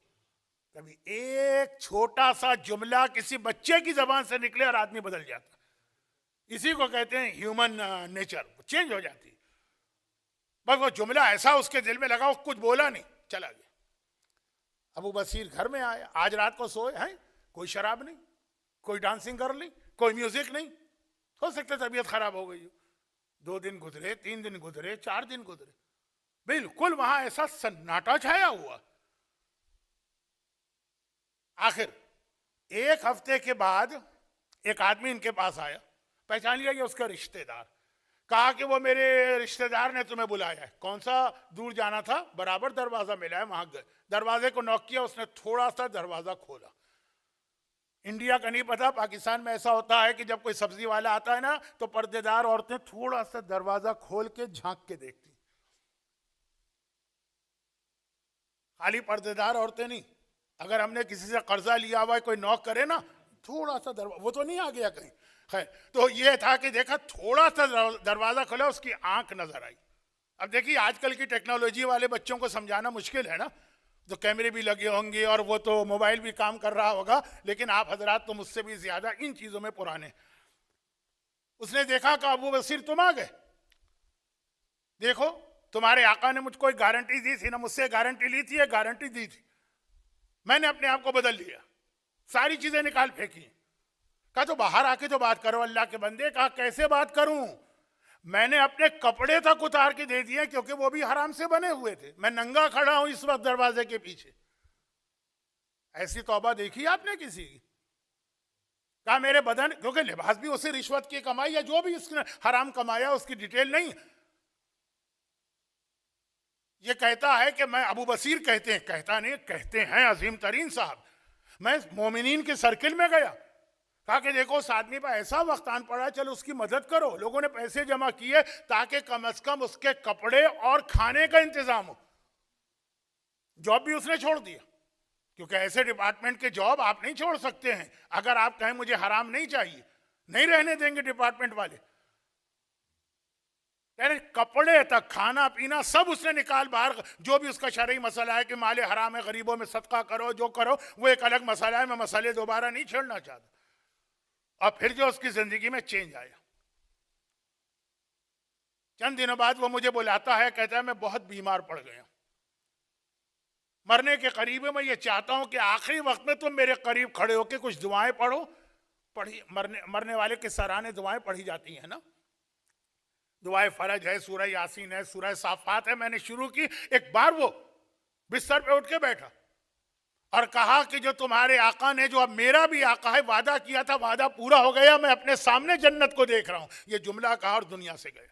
कभी एक छोटा सा जुमला किसी बच्चे की जबान से निकले और आदमी बदल जाता। इसी को कहते हैं ह्यूमन नेचर, चेंज हो जाती। बस वो जुमला ऐसा उसके दिल में लगा, वो कुछ बोला नहीं, चला गया। अबू बसीर घर में आया, आज रात को सोए हैं, कोई शराब नहीं, कोई डांसिंग गर्ल नहीं, कोई म्यूजिक नहीं। हो सकता तबीयत खराब हो गई हो। 2 दिन गुजरे, 3 दिन गुजरे, 4 दिन गुजरे, बिल्कुल वहां ऐसा सन्नाटा छाया हुआ। आखिर 1 हफ्ते के बाद एक आदमी इनके पास आया, पहचान लिया ये उसका रिश्तेदार। कहा कि वो मेरे रिश्तेदार ने तुम्हें बुलाया है। कौन सा दूर जाना था, बराबर दरवाजा मिला है, वहां गए, दरवाजे को नॉक किया, उसने थोड़ा सा दरवाजा खोला। इंडिया का नहीं पता, पाकिस्तान में ऐसा होता है कि जब कोई सब्जी वाला आता है ना, तो पर्देदार औरतें थोड़ा सा दरवाजा खोल के झांक के देखती। खाली पर्देदार औरतें नहीं, अगर हमने किसी से कर्जा लिया हुआ है, कोई नॉक करे ना, थोड़ा सा दरवाजा, वो तो नहीं आ गया कहीं, खैर तो ये था कि देखा थोड़ा सा दरवाजा खोला, उसकी आंख नजर आई। अब देखिए आजकल की टेक्नोलॉजी वाले बच्चों को समझाना मुश्किल है ना, तो कैमरे भी लगे होंगे और वो तो मोबाइल भी काम कर रहा होगा, लेकिन आप हजरात तो मुझसे भी ज्यादा इन चीजों में पुराने। उसने देखा कि अबू बसीर तुम आ गए, देखो तुम्हारे आका ने मुझको एक गारंटी दी थी ना, मुझसे गारंटी ली थी, गारंटी दी थी, मैंने अपने आप को बदल लिया, सारी चीजें निकाल फेंकी। कहा तो बाहर आके तो बात करो अल्लाह के बंदे। कहा कैसे बात करूं, मैंने अपने कपड़े तक उतार के दे दिए, क्योंकि वो भी हराम से बने हुए थे, मैं नंगा खड़ा हूं इस वक्त दरवाजे के पीछे। ऐसी तौबा देखी आपने किसी की? कहा मेरे बदन, क्योंकि लिबास भी उसे रिश्वत की कमाई या जो भी उसने हराम कमाया उसकी डिटेल नहीं। ये कहता है कि मैं, अबू बसीर कहते हैं, कहता नहीं कहते हैं अजीम तरीन साहब, मैं मोमिनीन के सर्किल में गया, कहा कि देखो उस आदमी पर ऐसा वक्त आन पड़ा, चलो उसकी मदद करो। लोगों ने पैसे जमा किए ताकि कम से कम उसके कपड़े और खाने का इंतजाम हो। जॉब भी उसने छोड़ दिया, क्योंकि ऐसे डिपार्टमेंट के जॉब आप नहीं छोड़ सकते हैं। अगर आप कहें मुझे हराम नहीं चाहिए, नहीं रहने देंगे डिपार्टमेंट वाले। यानी कपड़े तक, खाना पीना सब उसने निकाल बाहर। जो भी उसका शरई मसला है कि माले हराम है, गरीबों में सदका करो, जो करो वो एक अलग मसला है, मैं मसले दोबारा नहीं छेड़ना चाहता। और फिर जो उसकी जिंदगी में चेंज आया, चंद दिनों बाद वो मुझे बुलाता है, कहता है मैं बहुत बीमार पड़ गया, मरने के करीब है, मैं ये चाहता हूं कि आखिरी वक्त में तुम मेरे करीब खड़े होकर कुछ दुआएं पढ़ो। पढ़ी, मरने वाले के सराहने दुआएं पढ़ी जाती हैं ना। दुआए फरज है, सूरह यासीन है, सूरह साफात है, मैंने शुरू की। एक बार वो बिस्तर पे उठ के बैठा और कहा कि जो तुम्हारे आका ने, जो अब मेरा भी आका है, वादा किया था, वादा पूरा हो गया, मैं अपने सामने जन्नत को देख रहा हूं। ये जुमला कहा और दुनिया से गया।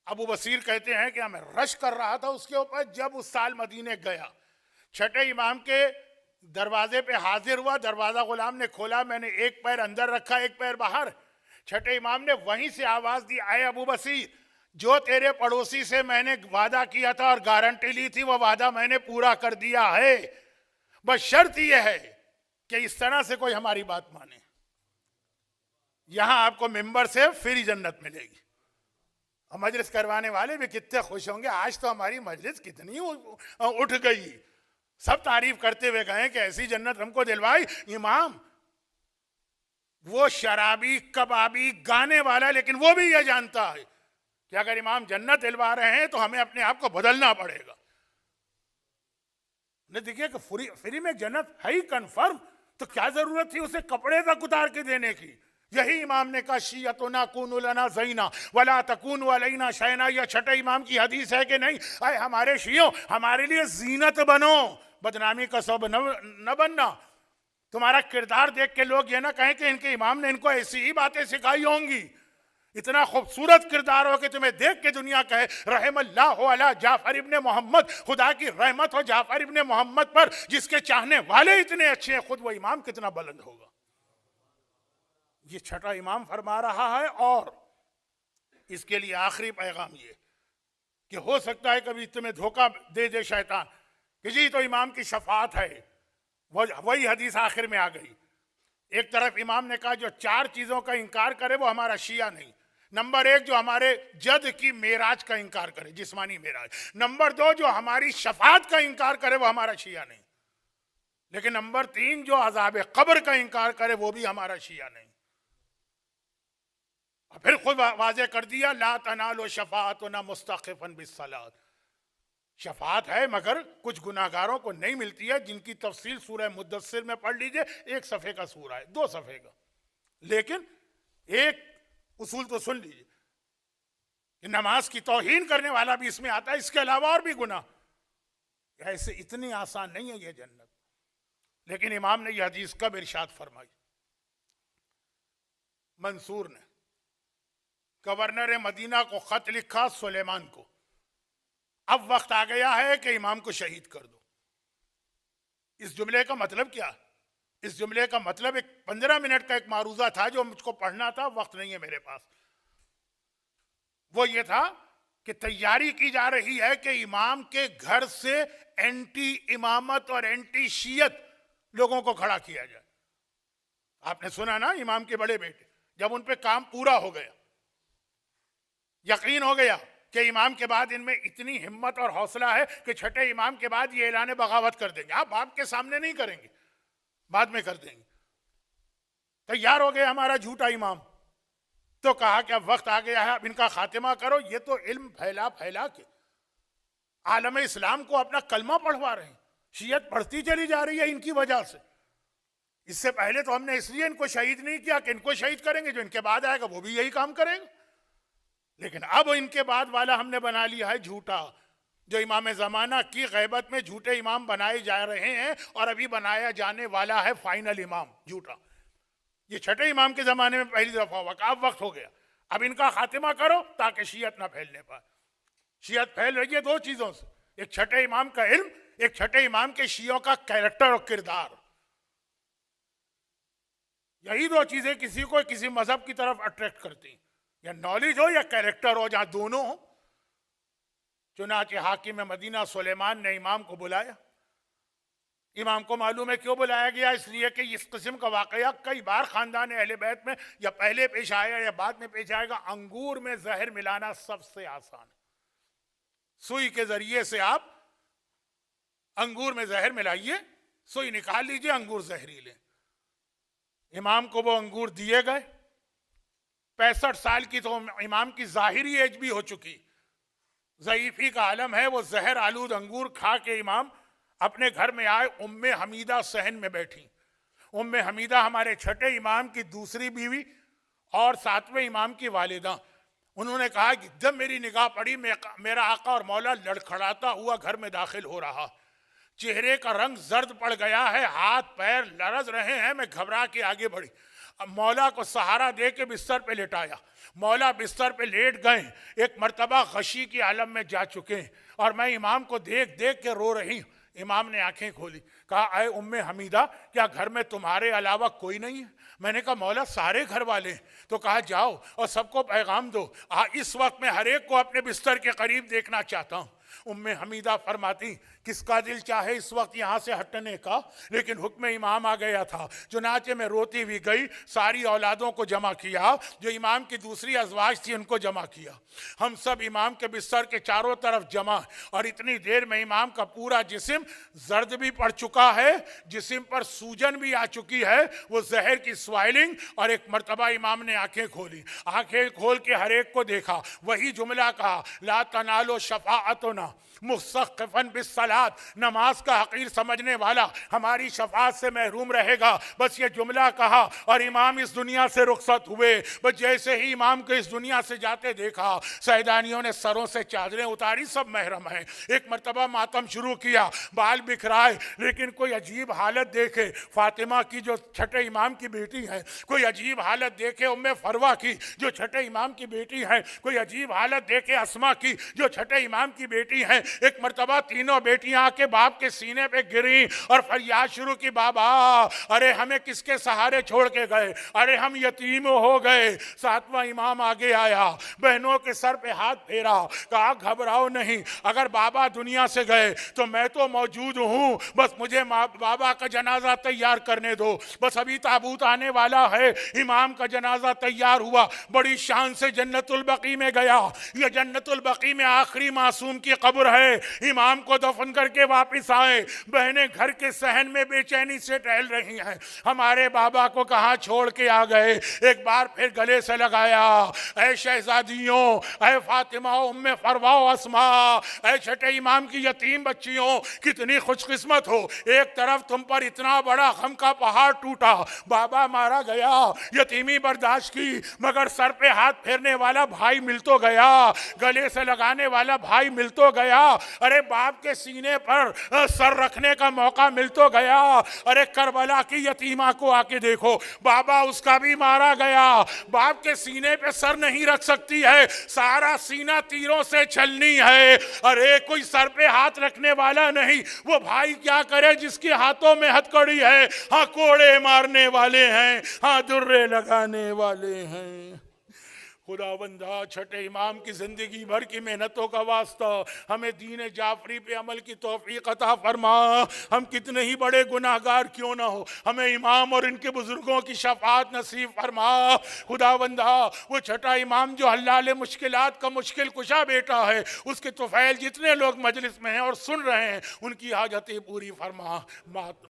अबू बसीर कहते हैं कि मैं रश कर रहा था उसके ऊपर जब उस साल मदीने गया। छठे इमाम के दरवाजे पे हाजिर हुआ, दरवाजा गुलाम ने खोला, मैंने एक पैर अंदर रखा, एक पैर बाहर। छठे इमाम ने वहीं से आवाज दी, आए अबू बसीर, जो तेरे पड़ोसी से मैंने वादा किया था और गारंटी ली थी, वो वादा मैंने पूरा कर दिया है। बस शर्त यह है कि इस तरह से कोई हमारी बात माने, यहां आपको मिंबर से फिर जन्नत मिलेगी। और मजलिस करवाने वाले भी कितने खुश होंगे, आज तो हमारी मजलिस कितनी उठ गई। सब तारीफ करते हुए गए कि ऐसी जन्नत हमको दिलवाई। इमाम वो शराबी कबाबी गाने वाला, लेकिन वो भी ये जानता है कि अगर इमाम जन्नत दिलवा रहे हैं तो हमें अपने आप को बदलना पड़ेगा। ने देखिए कि फ्री में जन्नत है ही कंफर्म, तो क्या जरूरत थी उसे कपड़े तक उतार के देने की। यही इमाम ने कहा, शियतुना कुनु लना ज़ैना वला तकुनु अलैना शैना। यह छठे इमाम की हदीस है कि नहीं? आए हमारे शियों, हमारे लिए जीनत बनो, बदनामी का सब न बनना। तुम्हारा किरदार देख के लोग ये ना कहें कि इनके इमाम ने इनको ऐसी ही बातें सिखाई होंगी। इतना खूबसूरत किरदार हो कि तुम्हें देख के दुनिया कहे रहमल्लाहु अला जाफर इब्ने मोहम्मद, खुदा की रहमत हो जाफर इब्ने मोहम्मद पर, जिसके चाहने वाले इतने अच्छे हैं, खुद वो इमाम कितना बुलंद होगा। ये छठा इमाम फरमा रहा है। और इसके लिए आखिरी पैगाम ये कि हो सकता है कभी तुम्हें धोखा दे दे शैतान कि जी तो इमाम की शफात है, वही हदीस आखिर में आ गई। एक तरफ इमाम ने कहा जो चार चीजों का इंकार करे वो हमारा शिया नहीं। नंबर एक, जो हमारे जद की मेराज का इंकार करे, जिस्मानी मेराज। नंबर दो, जो हमारी शफात का इंकार करे वो हमारा शिया नहीं। लेकिन नंबर तीन, जो अजाब कब्र का इंकार करे वो भी हमारा शिया नहीं। और फिर खुद वाज़े कर दिया, ला तनालो शफाअतुना मुस्तखिफन बिस्सलात। शफात है मगर कुछ गुनाहगारों को नहीं मिलती है, जिनकी तफसील सूरह मुद्दस्सिर में पढ़ लीजिए। 1 सफ़े का सूरा है, 2 सफ़े का। लेकिन एक उसूल तो सुन लीजिए कि नमाज की तौहीन करने वाला भी इसमें आता है, इसके अलावा और भी गुनाह। ऐसे इतनी आसान नहीं है ये जन्नत। लेकिन इमाम ने यह हदीस कब इरशाद फरमाई? मंसूर ने गवर्नर मदीना को खत लिखा सुलेमान को, अब वक्त आ गया है कि इमाम को शहीद कर दो। इस जुमले का मतलब क्या? इस जुमले का मतलब एक 15 मिनट का एक मारूजा था जो मुझको पढ़ना था, वक्त नहीं है मेरे पास। वो ये था कि तैयारी की जा रही है कि इमाम के घर से एंटी इमामत और एंटी शीयत लोगों को खड़ा किया जाए। आपने सुना ना, इमाम के बड़े बेटे, जब उन पे काम पूरा हो गया, यकीन हो गया कि इमाम के बाद इनमें इतनी हिम्मत और हौसला है कि छठे इमाम के बाद ये ऐलान बगावत कर देंगे। आप बाप के सामने नहीं करेंगे, बाद में कर देंगे। तैयार हो गया हमारा झूठा इमाम, तो कहा कि अब वक्त आ गया है, अब इनका खात्मा करो। ये तो इल्म फैला फैला के आलम इस्लाम को अपना कलमा पढ़वा रहे हैं। शियत बढ़ती चली जा रही है इनकी वजह से। इससे पहले तो हमने इसलिए इनको शहीद नहीं किया कि इनको शहीद करेंगे, जो इनके बाद आएगा वो भी यही काम करेगा। लेकिन अब इनके बाद वाला हमने बना लिया है झूठा, जो इमाम ज़माना की गैबत में झूठे इमाम बनाए जा रहे हैं, और अभी बनाया जाने वाला है फाइनल इमाम झूठा। ये छठे इमाम के ज़माने में पहली दफ़ा हुआ। अब वक्त हो गया, अब इनका खात्मा करो ताकि शियत ना फैलने पाए। शियत फैल रही है 2 चीज़ों से, एक छठे इमाम का इल्म, एक छठे इमाम के शियों का कैरेक्टर और किरदार। यही 2 चीज़ें किसी को किसी मजहब की तरफ अट्रैक्ट करती हैं, या नॉलेज हो या कैरेक्टर हो, जहां दोनों हो। चुनाचे हाकिम मदीना सुलेमान ने इमाम को बुलाया। इमाम को मालूम है क्यों बुलाया गया, इसलिए कि इस किस्म का वाकया कई बार खानदान अहले बैत में या पहले पेश आया या बाद में पेश आएगा। अंगूर में जहर मिलाना सबसे आसान है। सुई के जरिए से आप अंगूर में जहर मिलाइए, सुई निकाल लीजिए, अंगूर जहरीले। इमाम को वो अंगूर दिए गए। 65 साल की तो इमाम की जाहिरी एज भी हो चुकी, ज़ईफ़ी का आलम है। वो जहर आलूद अंगूर खा के इमाम अपने घर में आए। उम्मे हमीदा सहन में बैठी। उम्मे हमीदा हमारे छठे इमाम की दूसरी बीवी और 7वें इमाम की वालिदा। उन्होंने कहा कि जब मेरी निगाह पड़ी, मेरा आका और मौला लड़खड़ाता हुआ घर में दाखिल हो रहा, चेहरे का रंग जर्द पड़ गया है, हाथ पैर लरज रहे हैं। मैं घबरा के आगे बढ़ी, अब मौला को सहारा दे के बिस्तर पे लेटाया। मौला बिस्तर पे लेट गए, एक मर्तबा गशी की आलम में जा चुके हैं और मैं इमाम को देख देख के रो रही हूँ। इमाम ने आंखें खोली, कहा, अय उम्मे हमीदा, क्या घर में तुम्हारे अलावा कोई नहीं है? मैंने कहा, मौला सारे घर वाले हैं। तो कहा, जाओ और सबको पैगाम दो, इस वक्त मैं हर एक को अपने बिस्तर के करीब देखना चाहता हूँ। उम्मे हमीदा फरमाती, किसका दिल चाहे इस वक्त यहाँ से हटने का, लेकिन हुक्म इमाम आ गया था। चुनाचे में रोती हुई गई, सारी औलादों को जमा किया, जो इमाम की दूसरी अजवाज थी उनको जमा किया। हम सब इमाम के बिस्तर के चारों तरफ जमा, और इतनी देर में इमाम का पूरा जिस्म जर्द भी पड़ चुका है, जिस्म पर सूजन भी आ चुकी है, वो जहर की स्वाइलिंग। और एक मर्तबा इमाम ने आंखें खोली, आंखें खोल के हर एक को देखा, वही जुमला कहा, ला तनालो शफाअतुना मुस्तखफन बिस्सलात, नमाज का हकीर समझने वाला हमारी शफाअत से महरूम रहेगा। बस ये जुमला कहा और इमाम इस दुनिया से रुखसत हुए। बस जैसे ही इमाम को इस दुनिया से जाते देखा, सैदानियों ने सरों से चादरें उतारी, सब महरम हैं। एक मर्तबा मातम शुरू किया, बाल बिखराए, लेकिन कोई अजीब हालत देखे फातिमा की जो छठे इमाम की बेटी है, कोई अजीब हालत देखे उम्मे फरवा की जो छठे इमाम की बेटी है, कोई अजीब हालत देखे अस्मा की जो छठे इमाम की बेटी है। एक मर्तबा तीनों बेटियां आके बाप के सीने पे गिरी और फरियाद शुरू की, बाबा अरे हमें किसके सहारे छोड़ के गए, अरे हम यतीम हो गए। सातवां इमाम आगे आया, बहनों के सर पे हाथ फेरा, कहा, घबराओ नहीं, अगर बाबा दुनिया से गए तो मैं तो मौजूद हूं, बस मुझे बाबा का जनाजा तैयार करने दो। बस अभी ताबूत आने वाला है। इमाम का जनाजा तैयार हुआ, बड़ी शान से जन्नतुल बकी में गया। यह जन्नतुल बकी में आखिरी मासूम की कब्र है। इमाम को दफन करके वापस आए, बहनें घर के सहन में बेचैनी से टहल रही हैं, हमारे बाबा को कहां छोड़ के आ गए। एक बार फिर गले से लगाया, ऐ शहजादियों, ऐ फातिमा, उम्मे फरवा, अस्मा, ऐ छठे इमाम की यतीम बच्चियों, कितनी खुशकिस्मत हो, एक तरफ तुम पर इतना बड़ा गम का पहाड़ टूटा, बाबा मारा गया, यतीमी बर्दाश्त की, मगर सर पे हाथ फेरने वाला भाई मिल तो गया, गले से लगाने वाला भाई मिल तो गया, अरे बाप के सीने पर सर रखने का मौका मिल तो गया। अरे करबला की यतीमा को आके देखो, बाबा उसका भी मारा गया, बाप के सीने पे सर नहीं रख सकती है, सारा सीना तीरों से छलनी है। अरे कोई सर पे हाथ रखने वाला नहीं, वो भाई क्या करे जिसके हाथों में हथकड़ी है। हाँ कोड़े मारने वाले हैं, हाँ दुर्रे लगाने वाले हैं। खुदावंदा छठे इमाम की जिंदगी भर की मेहनतों का वास्ता हमें दीन जाफरी पे अमल की तौफीक अता फरमा। हम कितने ही बड़े गुनाहगार क्यों ना हो, हमें इमाम और इनके बुजुर्गों की शफात नसीब फरमा। खुदावंदा वो छठा इमाम जो हल्लाल मुश्किलात का मुश्किल कुशा बेटा है, उसके तुफैल जितने लोग मजलिस में हैं और सुन रहे हैं, उनकी हाजतें पूरी फरमा।